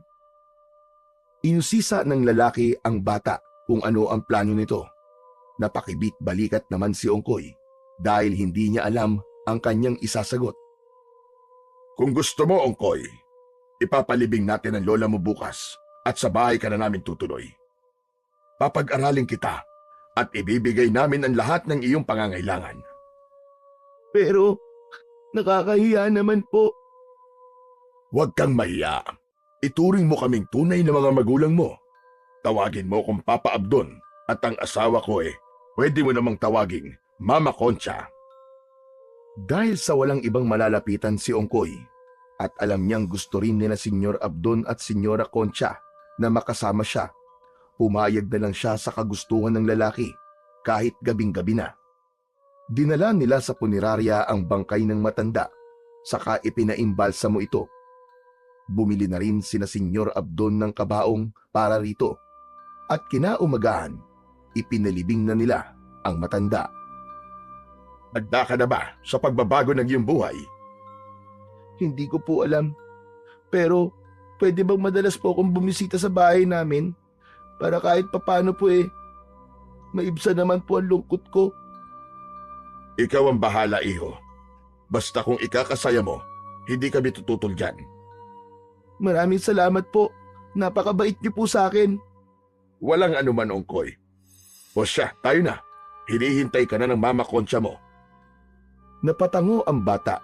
Inusisa ng lalaki ang bata kung ano ang plano nito. Napakibit balikat naman si Ongkoy dahil hindi niya alam ang kanyang isasagot. Kung gusto mo, Ongkoy, ipapalibing natin ang lola mo bukas at sa bahay ka na namin tutuloy. Papag-aralin kita at ibibigay namin ang lahat ng iyong pangangailangan. Pero nakakahiya naman po. Huwag kang mahiya. Ituring mo kaming tunay na mga magulang mo. Tawagin mo kung Papa Abdon at ang asawa ko pwede mo namang tawaging Mama Concha. Dahil sa walang ibang malalapitan si Ongkoy at alam niyang gusto rin nila Senyor Abdon at Senyora Concha na makasama siya, pumayag na lang siya sa kagustuhan ng lalaki kahit gabing-gabi na. Dinala nila sa punerarya ang bangkay ng matanda, saka ipinaimbalsa mo ito. Bumili na rin sina Senyor Abdon ng kabaong para rito at kinaumagahan, ipinalibing na nila ang matanda. Handa ka na ba sa pagbabago ng iyong buhay? Hindi ko po alam, pero pwede bang madalas po akong bumisita sa bahay namin para kahit papano po maibsa naman po ang lungkot ko. Ikaw ang bahala, iho. Basta kung ikakasaya mo, hindi kami tututol dyan. Maraming salamat po. Napakabait niyo po sa akin. Walang anuman, Ongkoy. O siya, tayo na. Hinihintay ka na ng Mama Concha mo. Napatango ang bata,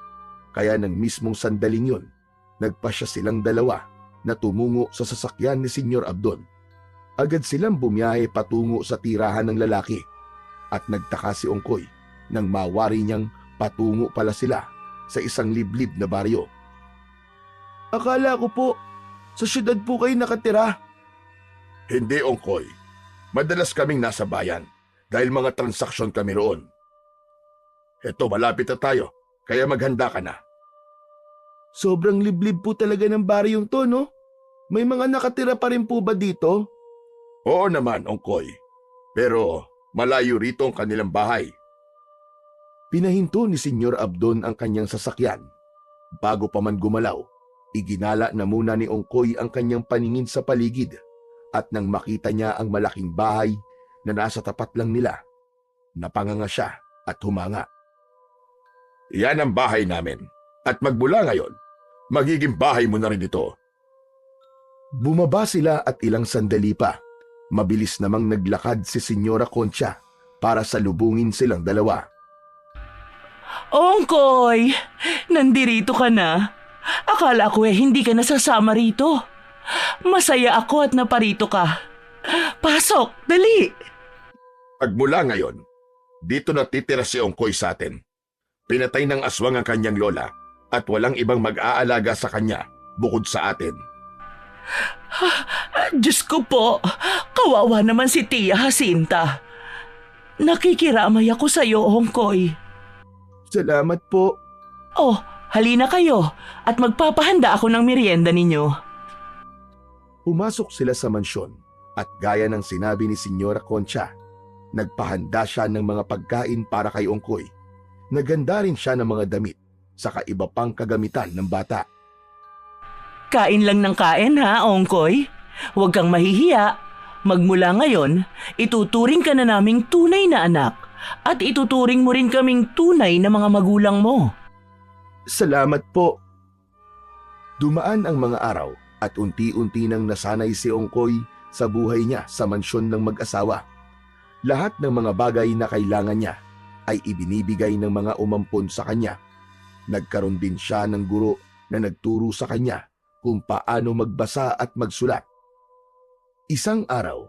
kaya ng mismong sandaling yun, nagpasya silang dalawa na tumungo sa sasakyan ni Senyor Abdon. Agad silang bumiyahe patungo sa tirahan ng lalaki at nagtaka si Ongkoy nang mawari niyang patungo pala sila sa isang liblib na baryo. Akala ko po, sa syudad po kayo nakatira. Hindi, Ongkoy. Madalas kaming nasa bayan dahil mga transaksyon kami roon. Eto, malapit na tayo, kaya maghanda ka na. Sobrang liblib po talaga ng baryong to, no? May mga nakatira pa rin po ba dito? Oo naman, Ongkoy. Pero malayo rito ang kanilang bahay. Pinahinto ni Senyor Abdon ang kanyang sasakyan. Bago pa man gumalaw, iginala na muna ni Ongkoy ang kanyang paningin sa paligid at nang makita niya ang malaking bahay na nasa tapat lang nila, napanganga siya at humanga. Yan ang bahay namin at magmula ngayon, magiging bahay mo na rin ito. Bumaba sila at ilang sandali pa, mabilis namang naglakad si Senyora Concha para salubungin silang dalawa. Ongkoy, nandirito ka na. Akala ko hindi ka nasasama rito. Masaya ako at naparito ka. Pasok, dali. Agmula ngayon, dito natitira si Ongkoy sa atin. Pinatay ng aswang ang kanyang lola at walang ibang mag-aalaga sa kanya bukod sa atin. Diyos ko po, kawawa naman si Tia Jacinta. Nakikiramay ako sa iyo, Ongkoy. Salamat po. Oh, halina kayo at magpapahanda ako ng merienda ninyo. Pumasok sila sa mansyon at gaya ng sinabi ni Senyora Concha, nagpahanda siya ng mga pagkain para kay Ongkoy. Naganda rin siya ng mga damit sa iba pang kagamitan ng bata. Kain lang ng kain ha, Ongkoy. Huwag kang mahihiya. Magmula ngayon, ituturing ka na naming tunay na anak at ituturing mo rin kaming tunay na mga magulang mo. Salamat po. Dumaan ang mga araw at unti-unti nang nasanay si Ongkoy sa buhay niya sa mansyon ng mag-asawa. Lahat ng mga bagay na kailangan niya ay ibinibigay ng mga umampon sa kanya. Nagkaroon din siya ng guro na nagturo sa kanya kung paano magbasa at magsulat. Isang araw,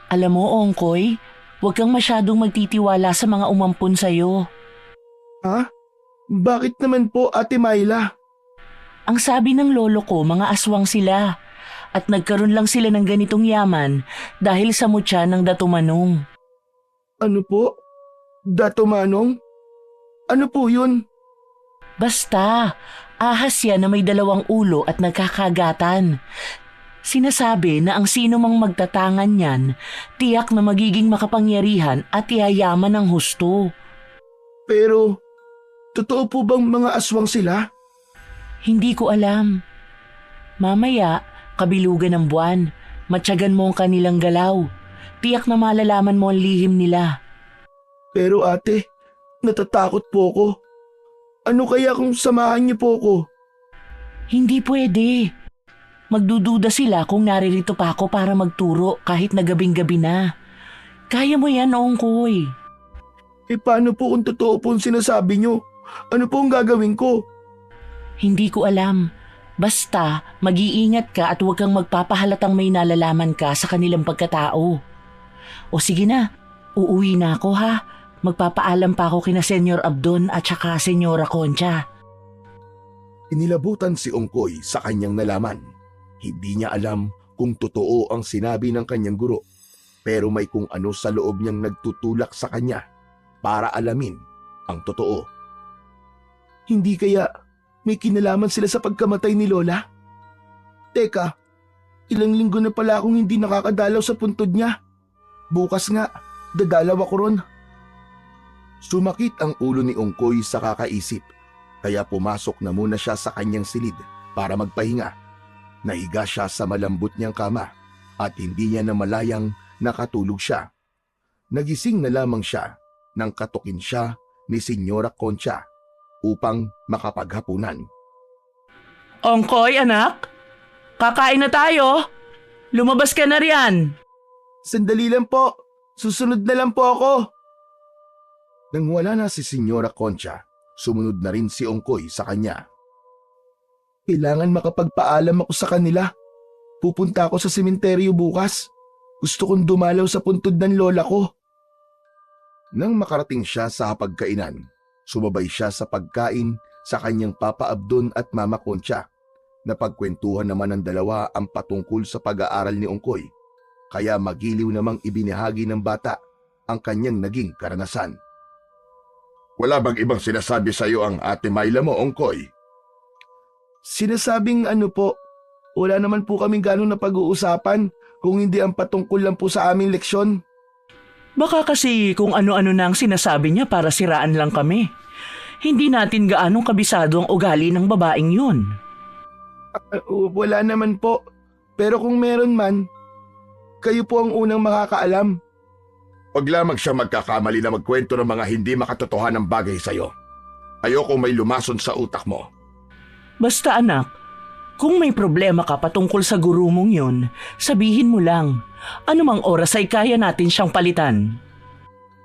Alam mo, Ongkoy, huwag kang masyadong magtitiwala sa mga umampon sa'yo. ha? Bakit naman po, Ate Myla? Ang sabi ng lolo ko, mga aswang sila. At nagkaroon lang sila ng ganitong yaman dahil sa mutya ng Dato Manong. Ano po? Dato Manong? Ano po yun? Basta, ahas yan na may 2 ulo at nagkakagatan. Sinasabi na ang sino mang magtatangan niyan, tiyak na magiging makapangyarihan at yayaman ng husto. Pero, totoo po bang mga aswang sila? Hindi ko alam. Mamaya, kabilugan ng buwan, matyagan mo ang kanilang galaw. Tiyak na malalaman mo ang lihim nila. Pero ate, natatakot po ako. Ano kaya kung samahan niyo po ako? Hindi pwede. Magdududa sila kung naririto pa ako para magturo kahit na gabing-gabi na. Kaya mo yan, Ongkoy. Paano po kung totoo po ang sinasabi niyo? Ano po ang gagawin ko? Hindi ko alam. Basta, mag-iingat ka at huwag kang magpapahalatang may nalalaman ka sa kanilang pagkatao. O sige na, uuwi na ako ha. Magpapaalam pa ako kina Senyor Abdon at saka Senyora Concha. Inilabutan si Ongkoy sa kanyang nalaman. Hindi niya alam kung totoo ang sinabi ng kanyang guro, pero may kung ano sa loob niyang nagtutulak sa kanya para alamin ang totoo. Hindi kaya may kinalaman sila sa pagkamatay ni Lola? Teka, ilang linggo na pala akong hindi nakakadalaw sa puntod niya. Bukas nga, dadalaw ako ron. Sumakit ang ulo ni Ongkoy sa kakaisip, kaya pumasok na muna siya sa kanyang silid para magpahinga. Nahiga siya sa malambot niyang kama at hindi niya namalayang nakatulog siya. Nagising na lamang siya nang katukin siya ni Senyora Concha upang makapaghapunan. Ongkoy, anak? Kakain na tayo. Lumabas ka na riyan. Sandali lang po, susunod na lang po ako. Nang wala na si Senyora Concha, sumunod na rin si Ongkoy sa kanya. Kailangan makapagpaalam ako sa kanila. Pupunta ako sa sementeryo bukas. Gusto kong dumalaw sa puntod ng lola ko. Nang makarating siya sa hapagkainan, sumabay siya sa pagkain sa kanyang Papa Abdon at Mama Concha. Napagkwentuhan naman ng dalawa ang patungkol sa pag-aaral ni Ongkoy, kaya magiliw namang ibinahagi ng bata ang kanyang naging karanasan. Wala bang ibang sinasabi sa iyo ang Ate Myla mo, Ongkoy? Sinasabing ano po, wala naman po kaming ganong na pag-uusapan kung hindi ang patungkol lang po sa aming leksyon. Baka kasi kung ano-ano na ang sinasabi niya para siraan lang kami. Hindi natin gaanong kabisado ang ugali ng babaeng yun. Wala naman po, pero kung meron man, kayo po ang unang makakaalam. Huwag lamang siya magkakamali na magkwento ng mga hindi makatotohanang bagay sa iyo. Ayoko may lumason sa utak mo. Basta anak, kung may problema ka patungkol sa guru mong yun, sabihin mo lang. Anumang oras ay kaya natin siyang palitan.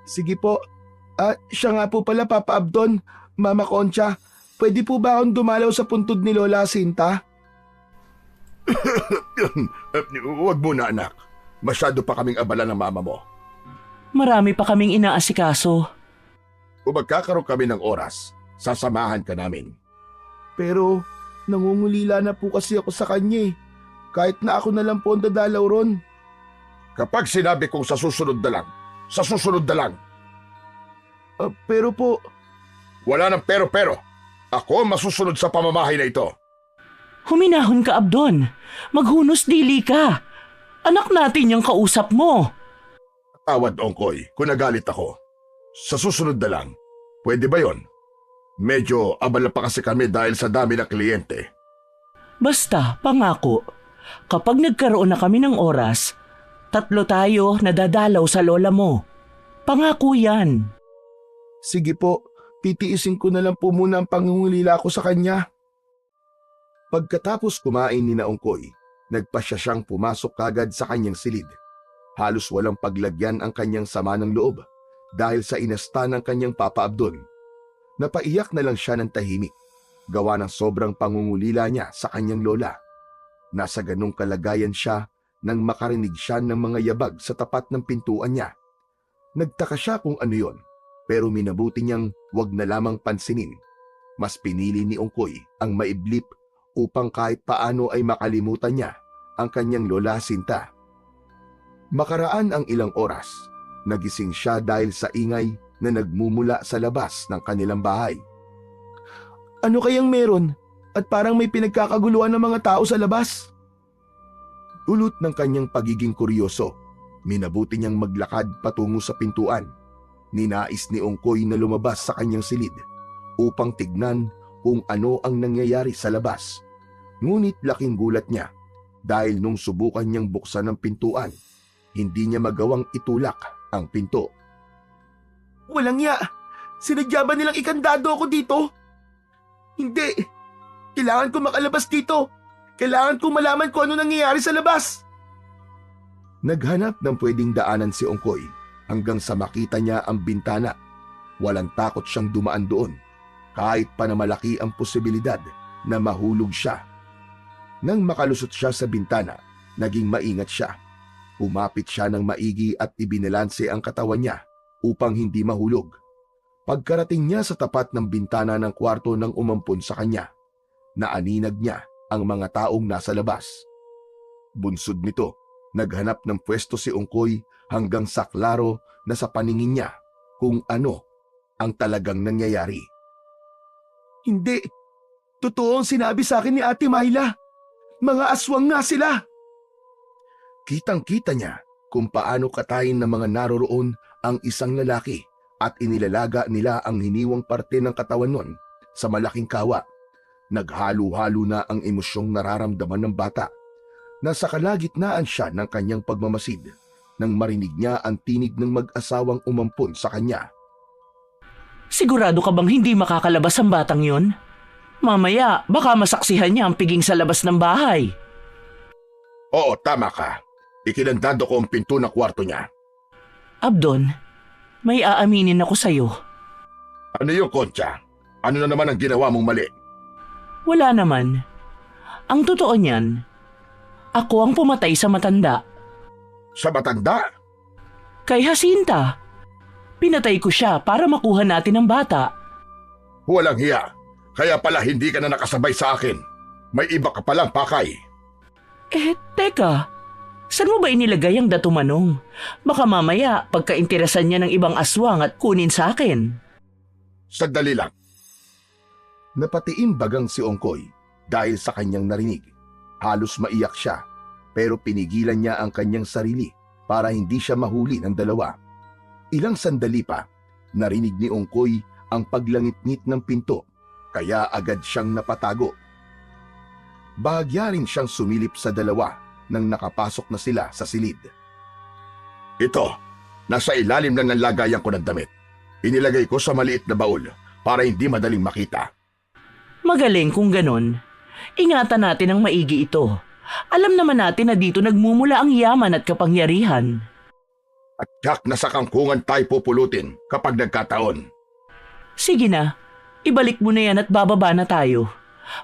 Sige po. Siya nga po pala, Papa Abdon, Mama Concha, pwede po ba akong dumalaw sa puntod ni Lola Jacinta? Huwag muna, anak. Masyado pa kaming abala ng mama mo. Marami pa kaming inaasikaso. Kung magkakaroon kami ng oras, sasamahan ka namin. Pero nangungulila na po kasi ako sa kanya eh. Kahit na ako na lang po ang dadalaw ron. Kapag sinabi kong sa susunod na lang. Pero po, Wala ng pero-pero. Ako ang masusunod sa pamamahay na ito. Huminahon ka, Abdon. Maghunos dili ka. Anak natin yung kausap mo. Tawad, Ongkoy, kung nagalit ako. Sa susunod na lang. Pwede ba yon? Medyo abala pa kasi kami dahil sa dami ng kliyente. Basta, pangako. Kapag nagkaroon na kami ng oras, 3 tayo na dadalaw sa lola mo. Pangako yan. sige po, titiisin ko na lang po muna ang pangungulila ko sa kanya. Pagkatapos kumain ni Naongkoy, nagpasya siyang pumasok kagad sa kanyang silid. Halos walang paglagyan ang kanyang sama ng loob dahil sa inasta ng kanyang Papa Abdon. Napaiyak na lang siya ng tahimik, gawa ng sobrang pangungulila niya sa kanyang lola. Nasa ganong kalagayan siya nang makarinig siya ng mga yabag sa tapat ng pintuan niya. Nagtaka siya kung ano yon, pero minabuti niyang wag na lamang pansinin. Mas pinili ni Ongkoy ang maiblip upang kahit paano ay makalimutan niya ang kanyang lola Sinta. Makaraan ang ilang oras, nagising siya dahil sa ingay na nagmumula sa labas ng kanilang bahay. Ano kayang meron? At parang may pinagkakaguluhan ng mga tao sa labas. Dulot ng kanyang pagiging kuryoso, minabuti niyang maglakad patungo sa pintuan. Ninais ni Ongkoy na lumabas sa kanyang silid upang tignan kung ano ang nangyayari sa labas. Ngunit laking gulat niya dahil nung subukan niyang buksan ang pintuan, hindi niya magawang itulak ang pinto. Walang ya! Sinadya ba nilang ikandado ako dito? Hindi! Kailangan ko makalabas dito! Kailangan ko malaman kung ano nangyayari sa labas! Naghanap ng pwedeng daanan si Ongkoy hanggang sa makita niya ang bintana. Walang takot siyang dumaan doon, kahit pa na malaki ang posibilidad na mahulog siya. Nang makalusot siya sa bintana, naging maingat siya. Umapit siya ng maigi at ibinalanse ang katawan niya upang hindi mahulog. Pagkarating niya sa tapat ng bintana ng kwarto ng umampun sa kanya, naaninag niya ang mga taong nasa labas. Bunsod nito, naghanap ng pwesto si Ongkoy hanggang sa klaro na sa paningin niya kung ano ang talagang nangyayari. Hindi! Totoo ang sinabi sa akin ni Ate Myla! Mga aswang nga sila! Kitang-kita niya kung paano katayin ng mga naroroon ang isang lalaki at inilalaga nila ang hiniwang parte ng katawan nun sa malaking kawa. Naghalo-halo na ang emosyong nararamdaman ng bata. Nasa kalagitnaan siya ng kanyang pagmamasid nang marinig niya ang tinig ng mag-asawang umampun sa kanya. Sigurado ka bang hindi makakalabas ang batang yon? Mamaya, baka masaksihan niya ang piging sa labas ng bahay. Oo, tama ka. Ikinandado ko ang pinto ng kwarto niya. Abdon, may aaminin ako sa'yo. Ano yung Concha? Ano na naman ang ginawa mong mali? Wala naman. Ang totoo niyan, ako ang pumatay sa matanda. Sa matanda? Kay Jacinta. Pinatay ko siya para makuha natin ang bata. Walang hiya. Kaya pala hindi ka na nakasabay sa akin. May iba ka palang pakay. Teka. Saan mo ba inilagay ang datumanong? Baka mamaya pagkainteresan niya ng ibang aswang at kunin sa akin. Sandali lang. Napatiim bagang si Ongkoy dahil sa kanyang narinig. Halos maiyak siya, pero pinigilan niya ang kanyang sarili para hindi siya mahuli ng dalawa. Ilang sandali pa, narinig ni Ongkoy ang paglangit-ngit ng pinto, kaya agad siyang napatago. Bahagya rin siyang sumilip sa dalawa nang nakapasok na sila sa silid. Ito, nasa ilalim lang ng lagayan ko ng damit. Inilagay ko sa maliit na baul para hindi madaling makita. Magaling kung ganon. Ingatan natin ang maigi ito. Alam naman natin na dito nagmumula ang yaman at kapangyarihan. At tiyak na sa kangkungan tayo pupulutin kapag nagkataon. Sige na, ibalik mo na yan at bababa na tayo.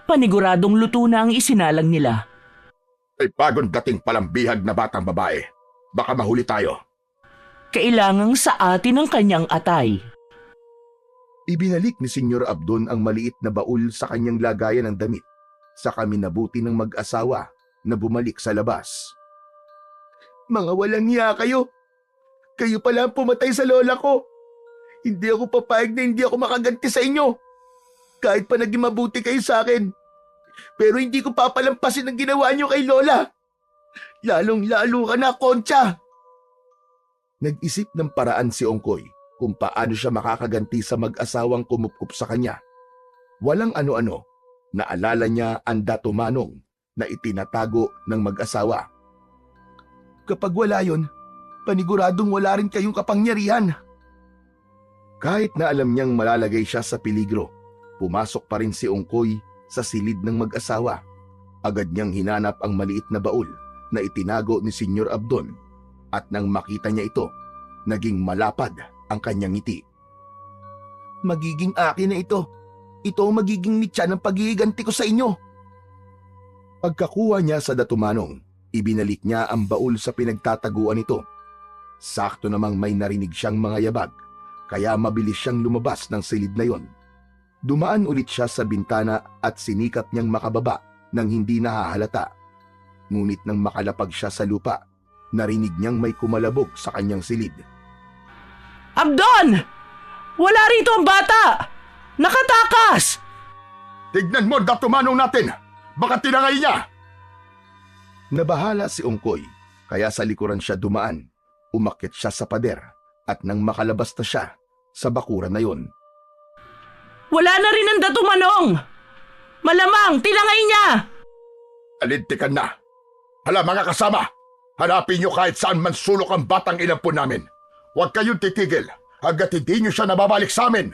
Paniguradong luto na ang isinalang nila. May bagong dating palang bihag na batang babae. Baka mahuli tayo. Kailangang sa atin ang kanyang atay. Ibinalik ni Senyor Abdon ang maliit na baul sa kanyang lagayan ng damit sa kaminabuti ng mag-asawa na bumalik sa labas. Mga walang hiya kayo! Kayo pala ang pumatay sa lola ko! Hindi ako papayag na hindi ako makaganti sa inyo! Kahit pa naging mabuti kayo sa akin. Pero hindi ko papalampasin ang ginawa niyo kay lola! Lalong-lalo ka na, Concha! Nag-isip ng paraan si Ongkoy kung paano siya makakaganti sa mag-asawang kumupkup sa kanya. Walang ano-ano, naalala niya ang datumanong na itinatago ng mag-asawa. Kapag wala yon, paniguradong wala rin kayong kapangyarihan. Kahit na alam niyang malalagay siya sa peligro, pumasok pa rin si Ongkoy sa silid ng mag-asawa. Agad niyang hinanap ang maliit na baul na itinago ni Senyor Abdon at nang makita niya ito, naging malapad ang kanyang ngiti. Magiging akin na ito. Ito ang magiging mitya ng paghihiganti ko sa inyo. Pagkakuha niya sa datumanong, ibinalik niya ang baul sa pinagtataguan nito. Sakto namang may narinig siyang mga yabag, kaya mabilis siyang lumabas ng silid na yon. Dumaan ulit siya sa bintana at sinikap niyang makababa nang hindi nahahalata. Ngunit nang makalapag siya sa lupa, narinig niyang may kumalabog sa kanyang silid. Abdon! Wala rito ang bata! Nakatakas! Tignan mo, datumanong natin! Baka tinangay niya! Nabahala si Ongkoy, kaya sa likuran siya dumaan. Umakyat siya sa pader at nang makalabas na siya sa bakuran na yon. Wala na rin ang datumanong! Malamang, tinangay niya! Alintikan na! Hala mga kasama! Hanapin niyo kahit saan man sulok ang batang inampun namin. Huwag kayong titigil hanggat hindi niyo siya nababalik sa amin.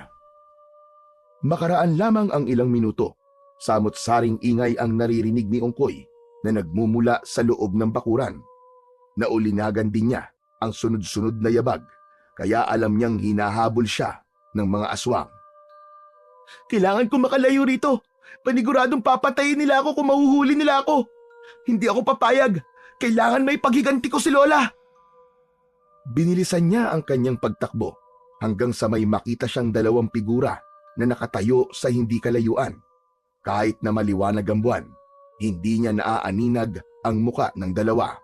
Makaraan lamang ang ilang minuto, samot-saring ingay ang naririnig ni Ongkoy na nagmumula sa loob ng bakuran. Naulinagan din niya ang sunod-sunod na yabag, kaya alam niyang hinahabol siya ng mga aswang. Kailangan ko makalayo rito. Paniguradong papatayin nila ako kung mahuhuli nila ako. Hindi ako papayag. Kailangan may paghiganti ko si Lola. Binilisan niya ang kanyang pagtakbo hanggang sa may makita siyang dalawang figura na nakatayo sa hindi kalayuan. Kahit na maliwanag ang buwan, hindi niya naaaninag ang muka ng dalawa.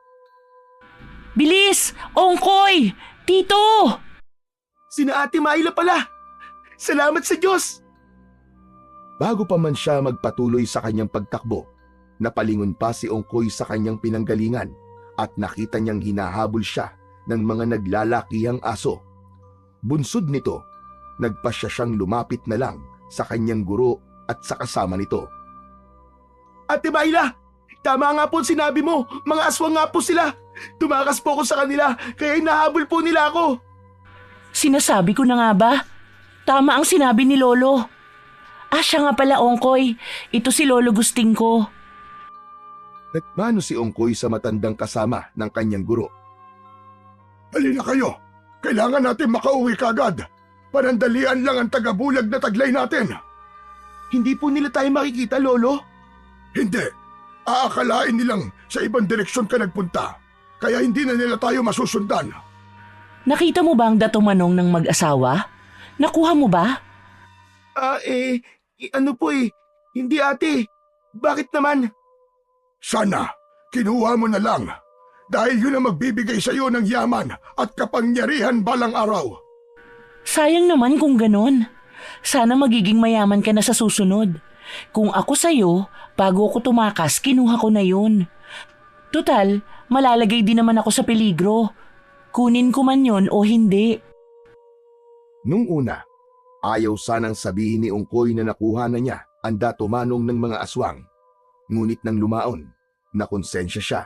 Bilis! Ongkoy! Tito! Sina Ate Myla pala! Salamat sa Diyos! Bago pa man siya magpatuloy sa kanyang pagtakbo, napalingon pa si Ongkoy sa kanyang pinanggalingan at nakita niyang hinahabol siya ng mga naglalakihang aso. Bunsod nito, nagpasya siyang lumapit na lang sa kanyang guro at sa kasama nito. Ate Myla, tama nga po sinabi mo, mga aswang nga po sila. Tumakas po ako sa kanila, kaya hinahabol po nila ako. Sinasabi ko na nga ba? Tama ang sinabi ni Lolo. Siya nga pala, Ongkoy. Ito si Lolo Gusting ko. Nagmano si Ongkoy sa matandang kasama ng kanyang guro. Halina kayo! Kailangan natin makauwi kagad! Panandalian lang ang tagabulag na taglay natin! Hindi po nila tayo makikita, Lolo. Hindi! Aakalain nilang sa ibang direksyon ka nagpunta, kaya hindi na nila tayo masusundan. Nakita mo ba ang datumanong ng mag-asawa? Nakuha mo ba? Ano po hindi ate. Bakit naman? Sana, kinuha mo na lang. Dahil yun ang magbibigay sa iyo ng yaman at kapangyarihan balang araw. Sayang naman kung ganon. Sana magiging mayaman ka na sa susunod. Kung ako sa'yo, bago ako tumakas, kinuha ko na yun. Tutal, malalagay din naman ako sa peligro. Kunin ko man yon o hindi. Nung una, ayaw sanang sabihin ni Ongkoy na nakuha na niya ang datumanong ng mga aswang. Ngunit nang lumaon, nakonsensya siya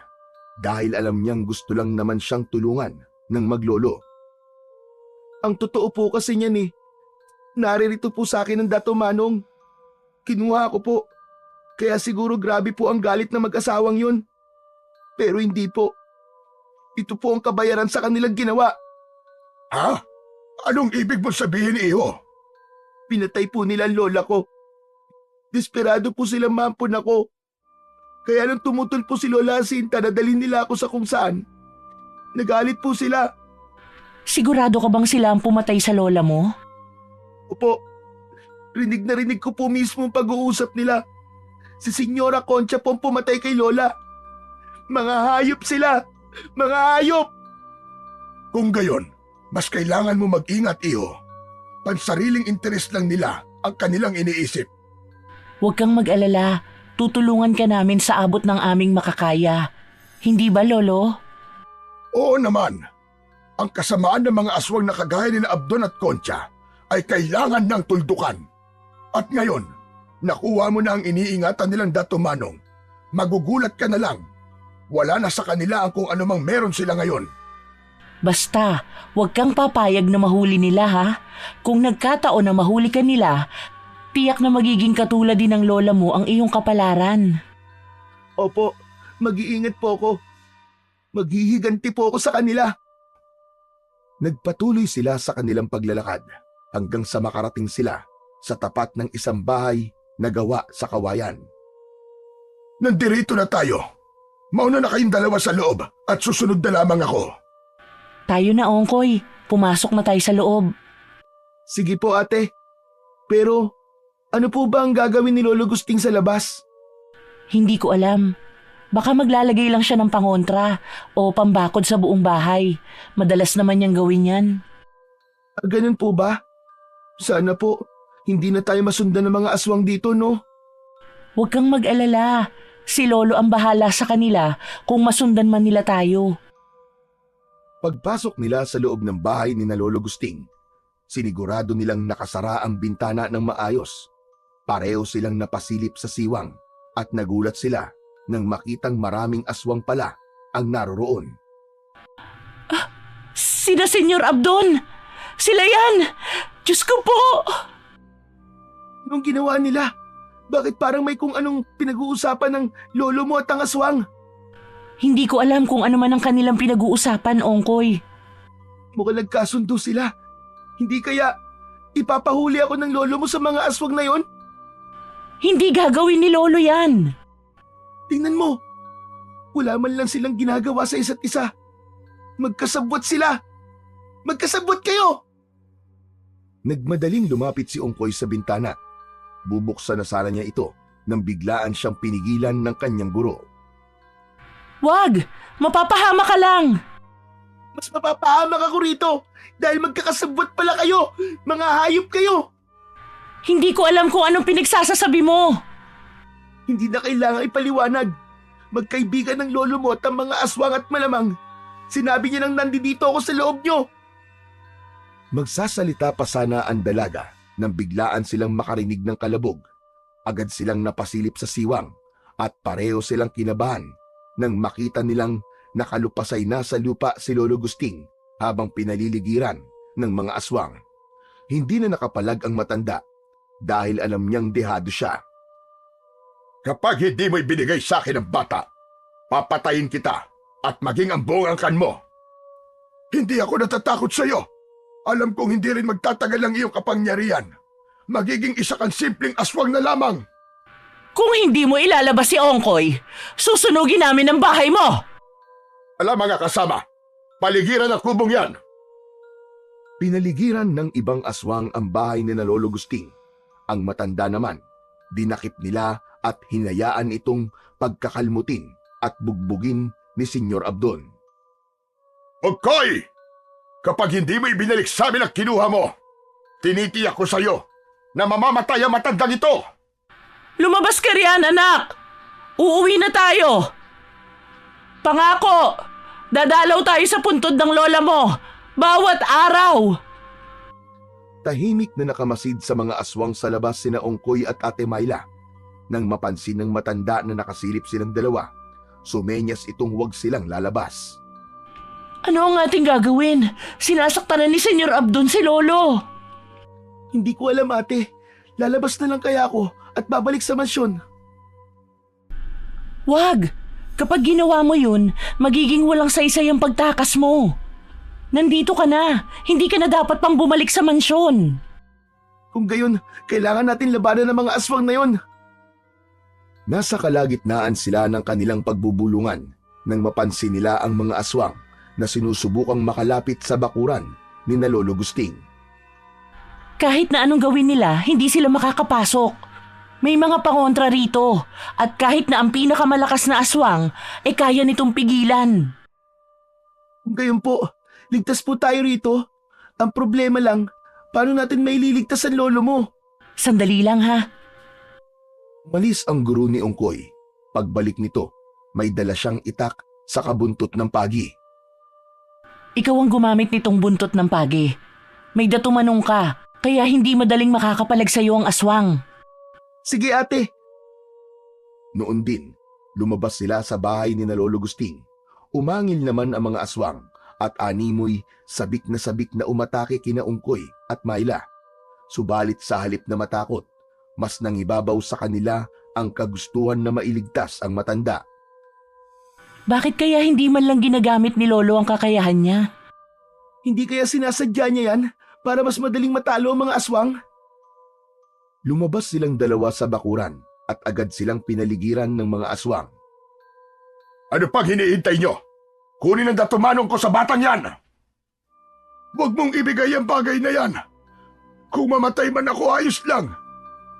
dahil alam niyang gusto lang naman siyang tulungan ng maglolo. Ang totoo po kasi niyan naririto po sa akin ang datumanong. Kinuha ko po, kaya siguro grabe po ang galit ng mag-asawang yun. Pero hindi po. Ito po ang kabayaran sa kanilang ginawa. Ha? Anong ibig mo sabihin, iho? Pinatay po nila ang lola ko. Desperado po silang mampun ako. Kaya nang tumutol po si Lola Jacinta na dalhin nila ako sa kung saan, nagalit po sila. Sigurado ka bang sila ang pumatay sa lola mo? Opo, rinig na rinig ko po mismo ang pag-uusap nila. Si Senyora Concha po ang pumatay kay Lola. Mga hayop sila! Mga hayop! Kung gayon, mas kailangan mo mag-ingat, iho. Pansariling interes lang nila ang kanilang iniisip. Huwag kang mag-alala. Tutulungan ka namin sa abot ng aming makakaya. Hindi ba, Lolo? Oo naman. Ang kasamaan ng mga aswang na kagaya ni Abdon at Concha ay kailangan ng tuldukan. At ngayon, nakuha mo na ang iniingatan nilang Dato Manong. Magugulat ka na lang. Wala na sa kanila ang kung anumang meron sila ngayon. Basta, huwag kang papayag na mahuli nila ha. Kung nagkataon na mahuli ka nila, tiyak na magiging katulad din ng lola mo ang iyong kapalaran. Opo, mag-iingat po ako. Maghihiganti po ako sa kanila. Nagpatuloy sila sa kanilang paglalakad hanggang sa makarating sila sa tapat ng isang bahay na gawa sa kawayan. Nandirito na tayo. Mauna na kayong dalawa sa loob at susunod na lamang ako. Tayo na, Ongkoy. Pumasok na tayo sa loob. Sige po ate. Pero ano po ba ang gagawin ni Lolo Gusting sa labas? Hindi ko alam. Baka maglalagay lang siya ng pangontra o pambakod sa buong bahay. Madalas naman niyang gawin yan. Ganun po ba? Sana po, hindi na tayo masundan ng mga aswang dito, no? Huwag kang mag-alala. Si Lolo ang bahala sa kanila kung masundan man nila tayo. Pagpasok nila sa loob ng bahay ni na Lolo Gusting, sinigurado nilang nakasara ang bintana ng maayos. Pareho silang napasilip sa siwang at nagulat sila nang makitang maraming aswang pala ang naroroon. Sina Senyor Abdon! Sila yan! Diyos ko po! Anong ginawa nila? Bakit parang may kung anong pinag-uusapan ng lolo mo at ang aswang? Hindi ko alam kung ano man ang kanilang pinag-uusapan, Ongkoy. Mukhang nagkasundo sila. Hindi kaya ipapahuli ako ng lolo mo sa mga aswang na yon? Hindi gagawin ni Lolo yan. Tingnan mo. Wala man lang silang ginagawa sa isa't isa. Magkasabwat sila. Magkasabwat kayo! Nagmadaling lumapit si Ongkoy sa bintana. Bubuksan na sana niya ito nang biglaan siyang pinigilan ng kanyang guro. Wag! Mapapahama ka lang! Mas mapapahamak ako rito dahil magkakasabwat pala kayo! Mga hayop kayo! Hindi ko alam kung anong pinagsasasabi mo. Hindi na kailangang ipaliwanag. Magkaibigan ng lolo mo at ang mga aswang at malamang. Sinabi niya nang nandito ako sa loob niyo. Magsasalita pa sana ang dalaga nang biglaan silang makarinig ng kalabog. Agad silang napasilip sa siwang at pareho silang kinabahan nang makita nilang nakalupasay na sa lupa si Lolo Gusting habang pinaliligiran ng mga aswang. Hindi na nakapalag ang matanda dahil alam niyang dehado siya. Kapag hindi mo ibinigay sa akin ang bata, papatayin kita at maging ang buong angkan mo. Hindi ako natatakot sa iyo. Alam kong hindi rin magtatagal ang iyong kapangyarihan. Magiging isa kang simpleng aswang na lamang. Kung hindi mo ilalabas si Ongkoy, susunugin namin ang bahay mo! Alam mga kasama, paligiran ang kubong yan. Pinaligiran ng ibang aswang ang bahay ni na Lolo Gusting. Ang matanda naman, dinakip nila at hinayaan itong pagkakalmutin at bugbugin ni Senyor Abdon. Ongkoy! Kapag hindi mo ibinalik sa amin ang kinuha mo, tinitiyak ko sa iyo na mamamatay ang matandang ito. Lumabas ka riyan, anak! Uuwi na tayo! Pangako! Dadalaw tayo sa puntod ng lola mo! Bawat araw! Tahimik na nakamasid sa mga aswang sa labas sina Ongkoy at Ate Myla. Nang mapansin ng matanda na nakasilip silang dalawa, sumenyas itong huwag silang lalabas. Ano ang ating gagawin? Sinasaktan na ni Senyor Abdon si Lolo. Hindi ko alam ate. Lalabas na lang kaya ako at babalik sa mansyon. Wag! Kapag ginawa mo yun, magiging walang saysay ang pagtakas mo. Nandito ka na. Hindi ka na dapat pang bumalik sa mansyon. Kung gayon, kailangan natin labanan ng mga aswang na yon. Nasa kalagitnaan sila ng kanilang pagbubulungan nang mapansin nila ang mga aswang na sinusubukang makalapit sa bakuran ni na Lolo Gusting. Kahit na anong gawin nila, hindi sila makakapasok. May mga pangontra rito at kahit na ang pinakamalakas na aswang, kaya nitong pigilan. Kung gayon po, ligtas po tayo rito. Ang problema lang, paano natin maililigtas ang lolo mo? Sandali lang ha. Malis ang guro ni Ongkoy. Pagbalik nito, may dala siyang itak sa kabuntot ng pagi. Ikaw ang gumamit nitong buntot ng pagi. May datumanong ka, kaya hindi madaling makakapalag sa iyo ang aswang. Sige ate. Noon din, lumabas sila sa bahay ni na Lolo Gusting. Umangil naman ang mga aswang at animoy sabik na umatake kina Ongkoy at Myla. Subalit sa halip na matakot, mas nangibabaw sa kanila ang kagustuhan na mailigtas ang matanda. Bakit kaya hindi man lang ginagamit ni Lolo ang kakayahan niya? Hindi kaya sinasadya niya yan para mas madaling matalo ang mga aswang? Lumabas silang dalawa sa bakuran at agad silang pinaligiran ng mga aswang. Ano pang hinihintay nyo? Kunin ang datumanong ko sa batang yan! Huwag mong ibigay ang bagay na yan. Kung mamatay man ako, ayos lang.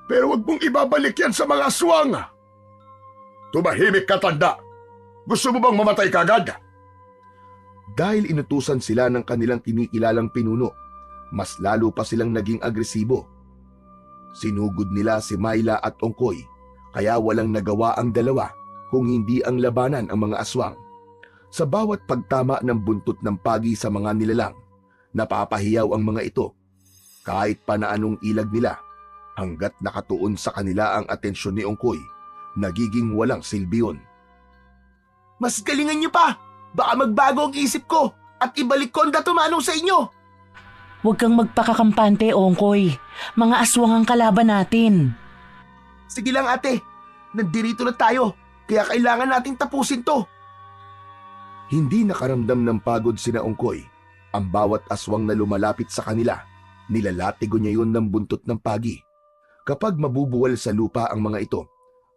Pero huwag mong ibabalik yan sa mga aswang. Tumahimik ka, tanda. Gusto mo bang mamatay kagad? Dahil inutusan sila ng kanilang kinikilalang pinuno, mas lalo pa silang naging agresibo. Sinugod nila si Myla at Ongkoy, kaya walang nagawa ang dalawa kung hindi ang labanan ang mga aswang. Sa bawat pagtama ng buntot ng pagi sa mga nilalang, napapahiyaw ang mga ito. Kahit pa na anong ilag nila, hanggat nakatuon sa kanila ang atensyon ni Ongkoy, nagiging walang silbi yun. Mas galingan niyo pa! Baka magbago ang isip ko at ibalik ko ang datumanong sa inyo! Huwag kang magpakakampante, Ongkoy. Mga aswang ang kalaban natin. Sige lang ate, nandirito na tayo, kaya kailangan nating tapusin to. Hindi nakaramdam ng pagod sina Ongkoy. Ang bawat aswang na lumalapit sa kanila, nilalatigo niya yun ng buntot ng pagi. Kapag mabubuwal sa lupa ang mga ito,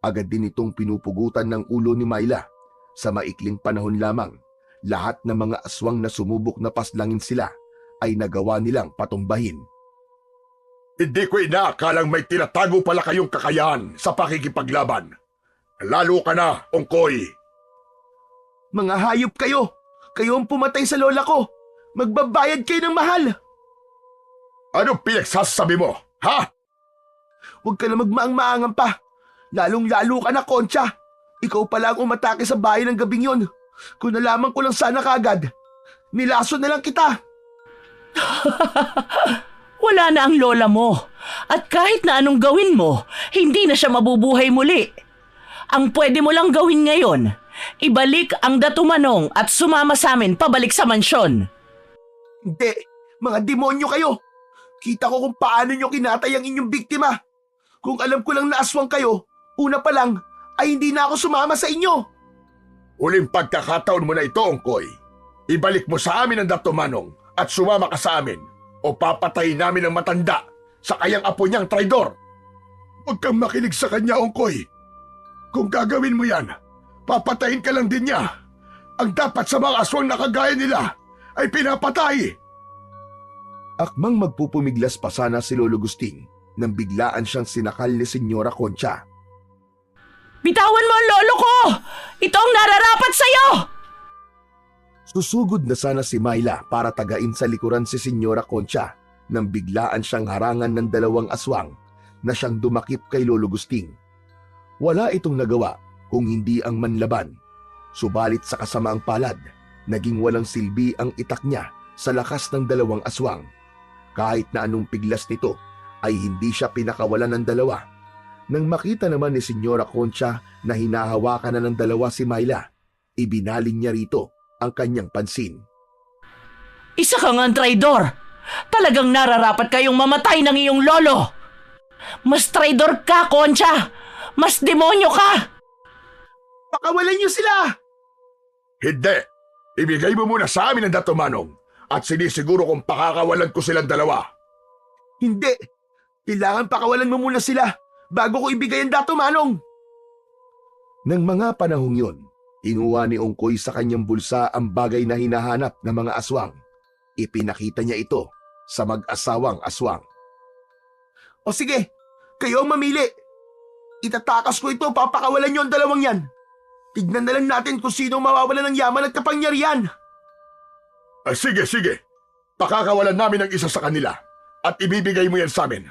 agad din itong pinupugutan ng ulo ni Myla. Sa maikling panahon lamang, lahat ng mga aswang na sumubok na paslangin sila ay nagawa nilang patumbahin. Hindi ko inaakalang may tinatago pala kayong kakayahan sa pakikipaglaban. Lalo ka na, Ongkoy. Mga hayop kayo! Kayo ang pumatay sa lola ko! Magbabayad kayo ng mahal! Anong pinagsasabi mo, ha? Huwag ka na magmaang-maangan pa! Lalong-lalo ka na, Concha! Ikaw pala ang umatake sa bahay ng gabing yon. Kung nalaman ko lang sana kagad, nilaso na lang kita! Wala na ang lola mo. At kahit na anong gawin mo, hindi na siya mabubuhay muli. Ang pwede mo lang gawin ngayon, ibalik ang datumanong at sumama sa amin pabalik sa mansyon. Hindi! Mga demonyo kayo! Kita ko kung paano nyo kinatay ang inyong biktima. Kung alam ko lang na aswang kayo, una pa lang, ay hindi na ako sumama sa inyo. Huling pagkakataon mo na ito, Ongkoy. Ibalik mo sa amin ang datumanong at sumama ka sa amin o papatayin namin ang matanda sa kayang apo niyang traidor. Huwag kang makinig sa kanya, Ongkoy. Kung gagawin mo yan, papatayin ka lang din niya. Ang dapat sa mga aswang na kagaya nila ay pinapatay. Akmang magpupumiglas pa sana si Lolo Gusting nang biglaan siyang sinakal ni Senyora Concha. Bitawan mo ang lolo ko! Ito ang nararapat sa'yo! Susugod na sana si Myla para tagain sa likuran si Senyora Concha nang biglaan siyang harangan ng dalawang aswang na siyang dumakip kay Lolo Gusting. Wala itong nagawa kung hindi ang manlaban. Subalit sa kasamaang palad, naging walang silbi ang itak niya sa lakas ng dalawang aswang. Kahit na anong piglas nito ay hindi siya pinakawalan ng dalawa. Nang makita naman ni Senyora Concha na hinahawakan na ng dalawa si Myla, ibinaling niya rito ang kanyang pansin. Isa ka ngang traidor! Talagang nararapat kayong mamatay ng iyong lolo! Mas traidor ka, Concha! Mas demonyo ka! Pakawalan niyo sila! Hindi! Ibigay mo muna sa amin ang datumanong at sinisiguro kong pakakawalan ko silang dalawa. Hindi! Kailangan pakawalan mo muna sila bago ko ibigay ang datumanong. Nang mga panahong yon, Kinuha ni Ungkoy sa kanyang bulsa ang bagay na hinahanap ng mga aswang. Ipinakita niya ito sa mag-asawang aswang. O sige, kayo ang mamili. Itatakas ko ito, papakawalan niyo ang dalawang yan. Tignan na lang natin kung sino mawawala ng yaman at kapangyarihan. Sige, sige. Pakakawalan namin ang isa sa kanila at ibibigay mo yan sa amin.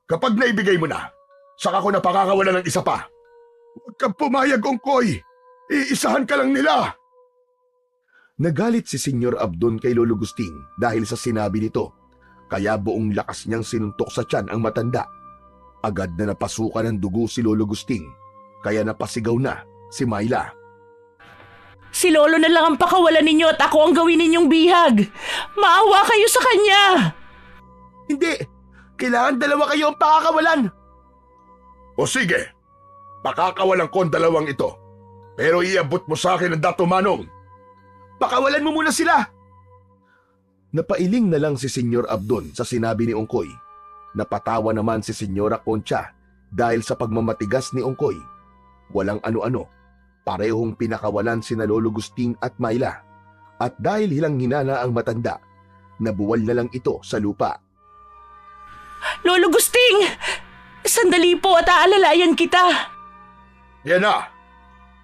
Kapag naibigay mo na, saka ko na pakakawalan ng isa pa. Huwag kang pumayag, Ungkoy. Iisahan ka lang nila. Nagalit si Senyor Abdon kay Lolo Gusting dahil sa sinabi nito, kaya buong lakas niyang sinuntok sa tiyan ang matanda. Agad na napasukan ng dugo si Lolo Gusting, kaya napasigaw na si Myla. Si Lolo na lang ang pakawalan ninyo at ako ang gawin ninyong bihag. Maawa kayo sa kanya. Hindi! Kailangan dalawa kayo ang pakakawalan! O sige, pakakawalan ko ang dalawang ito. Pero iabot mo sa akin ang Dato Manong. Pakawalan mo muna sila! Napailing na lang si Senyor Abdon sa sinabi ni Ungkoy. Napatawa naman si Senyora Concha dahil sa pagmamatigas ni Ungkoy. Walang ano-ano, parehong pinakawalan sina Lolo Gusting at Myla. At dahil hilang hinana ang matanda, nabuwal na lang ito sa lupa. Lolo Gusting! Sandali po at aalalayan kita. Yan na,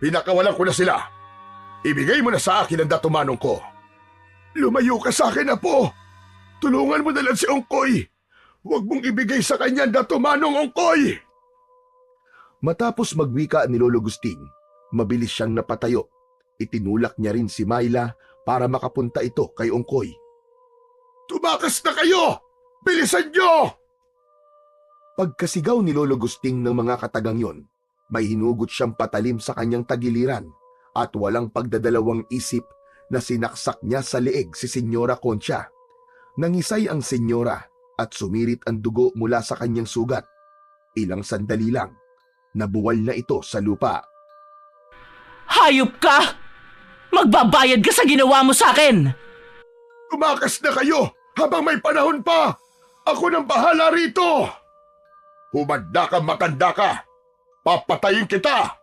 pinakawalan ko na sila. Ibigay mo na sa akin ang Dato Manong ko. Lumayo ka sa akin, Apo. Tulungan mo na lang si Ungkoy. Huwag mong ibigay sa kanya ang Dato Manong, Ungkoy. Matapos magwika ni Lolo Gusting, mabilis siyang napatayo. Itinulak niya rin si Myla para makapunta ito kay Ungkoy. Tumakas na kayo! Bilisan niyo! Pagkasigaw ni Lolo Gusting ng mga katagang yon, may hinugot siyang patalim sa kanyang tagiliran at walang pagdadalawang isip na sinaksak niya sa leeg si Senyora Concha. Nangisay ang senyora at sumirit ang dugo mula sa kanyang sugat. Ilang sandali lang, nabuwal na ito sa lupa. Hayop ka! Magbabayad ka sa ginawa mo sa akin! Tumakas na kayo habang may panahon pa! Ako nang bahala rito! Humanda ka, matanda ka! Papatayin kita!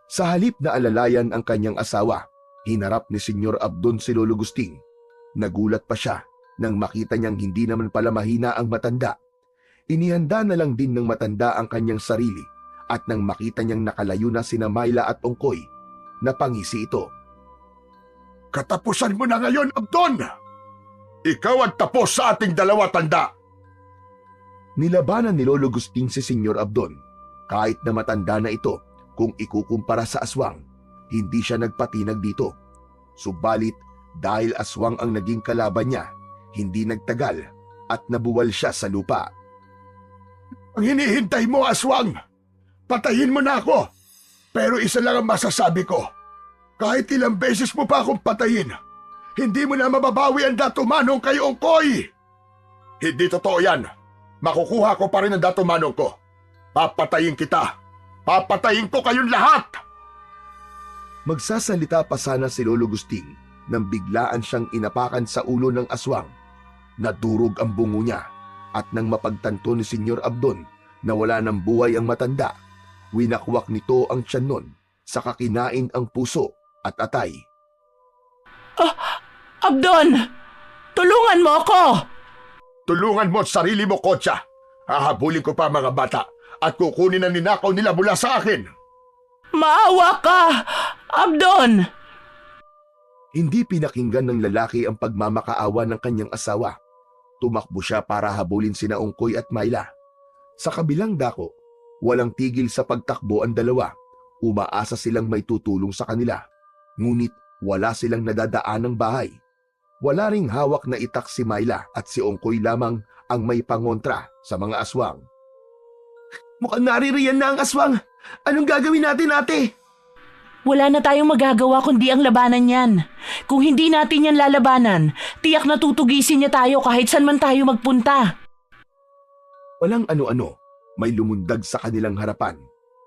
Sa halip na alalayan ang kanyang asawa, hinarap ni Senyor Abdon si Lolo Gusting. Nagulat pa siya nang makita niyang hindi naman pala mahina ang matanda. Inihanda na lang din ng matanda ang kanyang sarili at nang makita niyang nakalayo na sina Myla at Ungkoy, napangisi ito. Katapusan mo na ngayon, Abdon! Ikaw ang tapos sa ating dalawa, tanda! Nilabanan ni Lolo Gusting si Senyor Abdon. Kahit na matanda na ito, kung ikukumpara sa aswang, hindi siya nagpatinag dito. Subalit, dahil aswang ang naging kalaban niya, hindi nagtagal at nabuwal siya sa lupa. Ang hinihintay mo, aswang! Patayin mo na ako! Pero isa lang ang masasabi ko. Kahit ilang beses mo pa akong patayin, hindi mo na mababawi ang Dato Manong kay Ungkoy! Hindi totoo yan. Makukuha ko pa rin ang Dato Manong ko. Papatayin kita! Papatayin ko kayong lahat! Magsasalita pa sana si Lolo Gusting nang biglaan siyang inapakan sa ulo ng aswang. Nadurog ang bungo niya at nang mapagtanto ni Senyor Abdon na wala ng buhay ang matanda, winakwak nito ang tiyan nun sa kakinain ang puso at atay. Abdon! Tulungan mo ako! Tulungan mo at sarili mo, Concha. Hahabulin ko pa mga bata at kukunin ang ninakaw nila mula sa akin. Maawa ka! Abdon! Hindi pinakinggan ng lalaki ang pagmamakaawa ng kanyang asawa. Tumakbo siya para habulin sina Ungkoy at Myla. Sa kabilang dako, walang tigil sa pagtakbo ang dalawa. Umaasa silang may tutulong sa kanila. Ngunit wala silang nadadaan ng bahay. Wala ring hawak na itak si Myla at si Ungkoy lamang ang may pangontra sa mga aswang. Mukhang naririyan na ang aswang. Anong gagawin natin, ate? Wala na tayong magagawa kundi ang labanan yan. Kung hindi natin yan lalabanan, tiyak na tutugisin niya tayo kahit saan man tayo magpunta. Walang ano-ano, may lumundag sa kanilang harapan.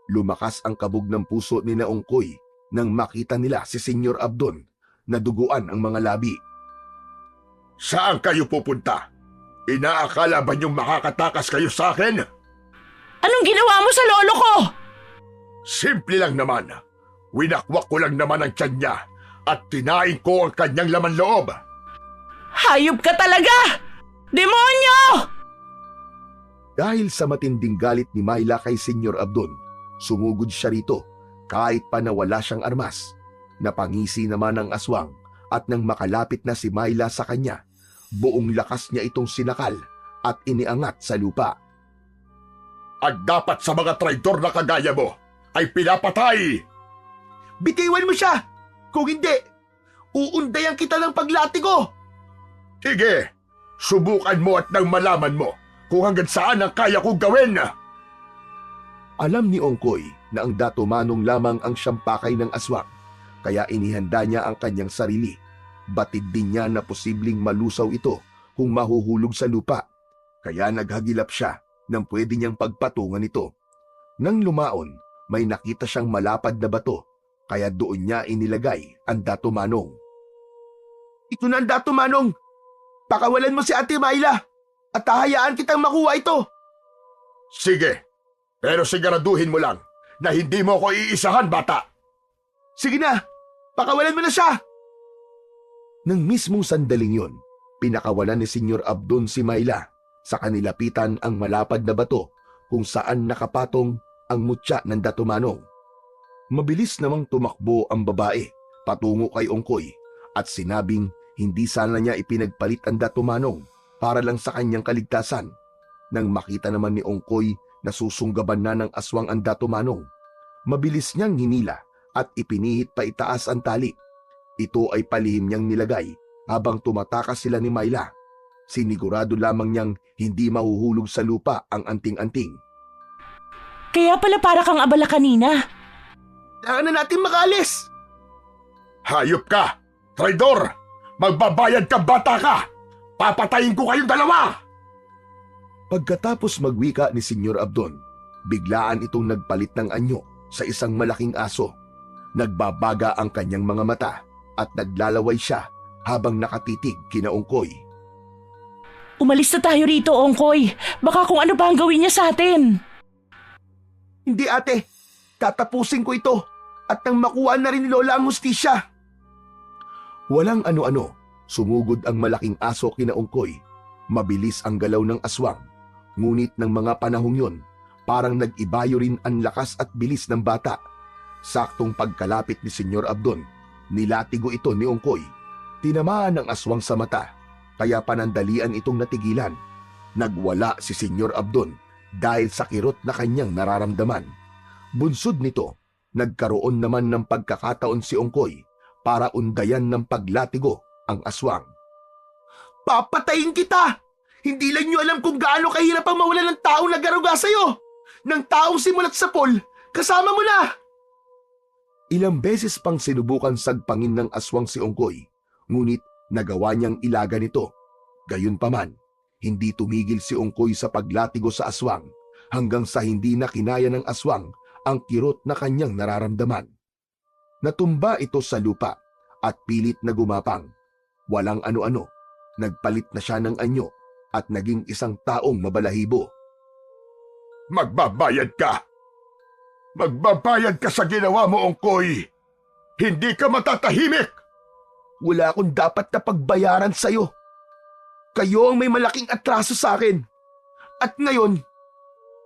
Lumakas ang kabog ng puso ni Ungkoy nang makita nila si Senyor Abdon na duguan ang mga labi. Saan kayo pupunta? Inaakala ba niyong makakatakas kayo sa akin? Anong ginawa mo sa lolo ko? Simple lang naman. Winakwak ko lang naman ang tiyan niya at tinain ko ang kanyang laman loob. Hayop ka talaga! Demonyo! Dahil sa matinding galit ni Myla kay Senyor Abdon, sumugod siya rito kahit pa na wala siyang armas. Napangisi naman ang aswang at nang makalapit na si Myla sa kanya, buong lakas niya itong sinakal at iniangat sa lupa. At dapat sa mga traidor na kagaya mo ay pinapatay! Bitiwan mo siya! Kung hindi, uundayan kita ng paglatigo! Sige, subukan mo at nang malaman mo kung hanggang saan ang kaya kong gawin. Alam ni Ongkoy na ang Dato Manong lamang ang siyang pakay ng aswang, kaya inihanda niya ang kanyang sarili. Batid din niya na posibleng malusaw ito kung mahuhulog sa lupa, kaya naghagilap siya ng pwede niyang pagpatungan ito. Nang lumaon, may nakita siyang malapad na bato, kaya doon niya inilagay ang Dato Manong. Ito na ang Dato Manong! Pakawalan mo si Ate Myla at hahayaan kitang makuha ito! Sige, pero siguraduhin mo lang na hindi mo ko iisahan, bata. Sige na! Pakawalan mo na siya! Nang mismong sandaling yon, pinakawalan ni Senyor Abdon si Myla sa kanilapitan ang malapad na bato kung saan nakapatong ang mutya ng Dato Manong. Mabilis namang tumakbo ang babae patungo kay Ongkoy at sinabing hindi sana niya ipinagpalit ang Dato Manong para lang sa kanyang kaligtasan. Nang makita naman ni Ongkoy na susunggaban na ng aswang ang Dato Manong, mabilis niyang hinila at ipinihit pa itaas ang tali. Ito ay palihim niyang nilagay habang tumatakas sila ni Myla. Sinigurado lamang niyang hindi mahuhulog sa lupa ang anting-anting. Kaya pala para kang abala kanina. Kailangan na natin makaalis! Hayop ka! Traidor! Magbabayad ka, bata ka! Papatayin ko kayong dalawa! Pagkatapos magwika ni Senyor Abdon, biglaan itong nagpalit ng anyo sa isang malaking aso. Nagbabaga ang kanyang mga mata at naglalaway siya habang nakatitig kina Ongkoy. Umalis na tayo rito, Ongkoy. Baka kung ano pa ang gawin niya sa atin. Hindi ate, tatapusin ko ito at nang makuha na rin ni Lola ang hustisya. Walang ano-ano, sumugod ang malaking aso kina Ongkoy. Mabilis ang galaw ng aswang, ngunit ng mga panahong yon, parang nag-ibayo rin ang lakas at bilis ng bata. Saktong pagkalapit ni Senyor Abdon, nilatigo ito ni Ongkoy. Tinamaan ng aswang sa mata, kaya panandalian itong natigilan. Nagwala si Senyor Abdon dahil sa kirot na kanyang nararamdaman. Bunsod nito, nagkaroon naman ng pagkakataon si Ongkoy para undayan ng paglatigo ang aswang. Papatayin kita! Hindi lang niyo alam kung gaano kahirap ang mawalan ng taong nagaruga sa'yo! Ng taong simulat sa pool, kasama mo na! Ilang beses pang sinubukan sagpangin ng aswang si Ongkoy, ngunit nagawa niyang ilaga nito. Gayunpaman, hindi tumigil si Ongkoy sa paglatigo sa aswang hanggang sa hindi na kinaya ng aswang ang kirot na kanyang nararamdaman. Natumba ito sa lupa at pilit na gumapang. Walang ano-ano, nagpalit na siya ng anyo at naging isang taong mabalahibo. Magbabayad ka! Magbabayad ka sa ginawa mo, Ongkoy! Hindi ka matatahimik! Wala akong dapat na pagbayaran sa'yo. Kayo ang may malaking atraso sa akin. At ngayon,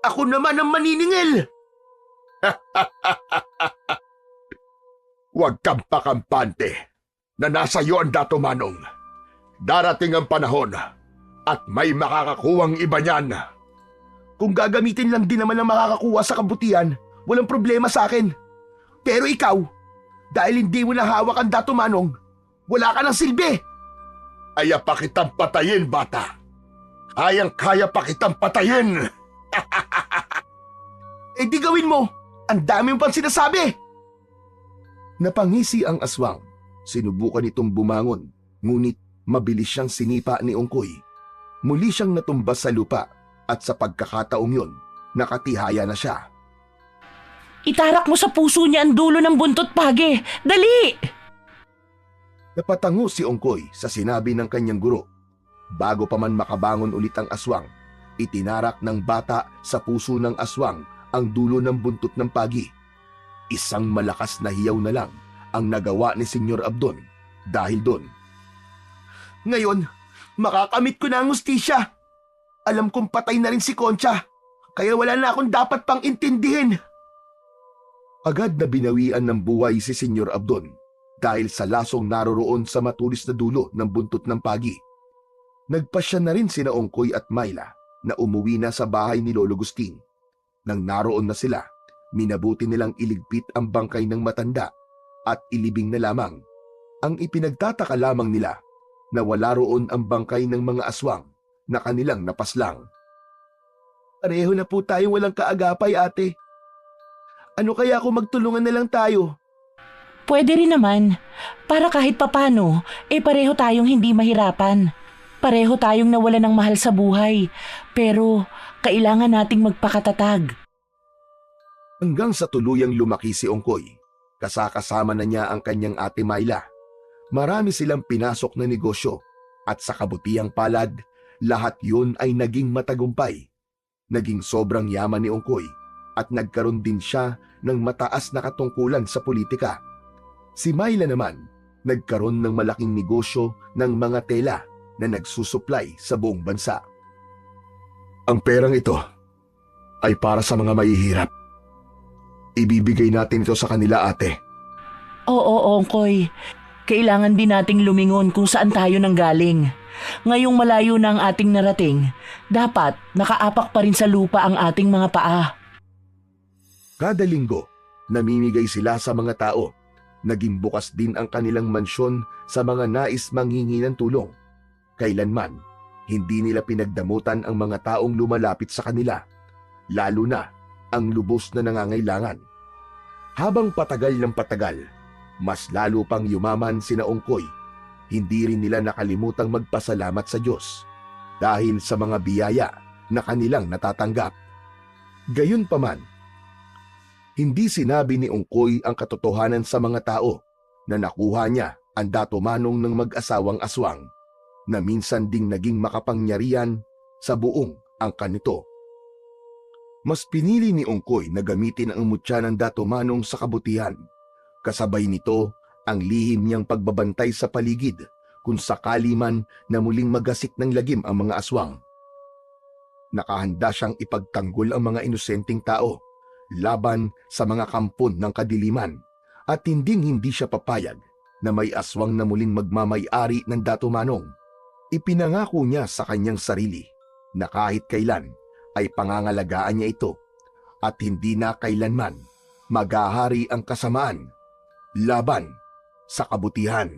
ako naman ang maniningil! Huwag kang pakampante na nasa iyo ang Dato Manong. Darating ang panahon at may makakakuwang iba niyan. Kung gagamitin lang din naman ang makakakuha sa kabutihan, walang problema sa akin. Pero ikaw, dahil hindi mo na hawak ang Dato Manong, wala ka ng silbi. Kaya pa kitang patayin, bata. Kayang-kaya pa kitang patayin. Eh di gawin mo, ang dami mo pang sinasabi. Napangisi ang aswang. Sinubukan itong bumangon, ngunit mabilis siyang sinipa ni Ongkoy. Muli siyang natumbas sa lupa at sa pagkakataong yun, nakatihaya na siya. Itarak mo sa puso niya ang dulo ng buntot, Page. Dali! Napatango si Ongkoy sa sinabi ng kanyang guro. Bago pa man makabangon ulit ang aswang, itinarak ng bata sa puso ng aswang ang dulo ng buntot ng Pagi. Isang malakas na hiyaw na lang ang nagawa ni Senyor Abdon dahil doon. Ngayon, makakamit ko na ang hustisya. Alam kong patay na rin si Concha, kaya wala na akong dapat pang intindihin. Agad na binawian ng buhay si Senyor Abdon dahil sa lasong naroroon sa matulis na dulo ng buntot ng pagi. Nagpasya na rin sina Ongkoy at Myla na umuwi na sa bahay ni Lolo Gustin. Nang naroon na sila, minabuti nilang iligpit ang bangkay ng matanda at ilibing na lamang. Ang ipinagtataka lamang nila na wala roon ang bangkay ng mga aswang na kanilang napaslang. Pareho na po tayong walang kaagapay, ate. Ano kaya kung magtulungan na lang tayo? Pwede rin naman. Para kahit papano, pareho tayong hindi mahirapan. Pareho tayong nawala ng mahal sa buhay. Pero kailangan nating magpakatatag. Hanggang sa tuluyang lumaki si Ongkoy, kasakasama na niya ang kanyang ate Myla. Marami silang pinasok na negosyo at sa kabutihang palad, lahat yun ay naging matagumpay. Naging sobrang yaman ni Ongkoy at nagkaroon din siya ng mataas na katungkulan sa politika. Si Myla naman, nagkaroon ng malaking negosyo ng mga tela na nagsusupply sa buong bansa. Ang perang ito ay para sa mga mahihirap. Ibibigay natin ito sa kanila, ate. Oo, Ongkoy. Kailangan din nating lumingon kung saan tayo nanggaling. Ngayong malayo na ang ating narating, dapat nakaapak pa rin sa lupa ang ating mga paa. Kada linggo, namimigay sila sa mga tao. Naging bukas din ang kanilang mansyon sa mga nais manghingi ng tulong. Kailanman, hindi nila pinagdamutan ang mga taong lumalapit sa kanila, lalo na ang lubos na nangangailangan. Habang patagal ng patagal, mas lalo pang yumaman sina Ongkoy. Hindi rin nila nakalimutang magpasalamat sa Diyos dahil sa mga biyaya na kanilang natatanggap. Gayunpaman, hindi sinabi ni Ongkoy ang katotohanan sa mga tao na nakuha niya ang datumanong ng mag-asawang aswang na minsan ding naging makapangyarihan sa buong angkan nito. Mas pinili ni Ongkoy na gamitin ang mutya ng datumanong sa kabutihan. Kasabay nito ang lihim niyang pagbabantay sa paligid kung sakali man na muling magasik ng lagim ang mga aswang. Nakahanda siyang ipagtanggol ang mga inosenteng tao laban sa mga kampon ng kadiliman at hindi siya papayag na may aswang na muling magmamay-ari ng datumanong. Ipinangako niya sa kanyang sarili na kahit kailan ay pangangalagaan niya ito at hindi na kailanman maghahari ang kasamaan laban sa kabutihan.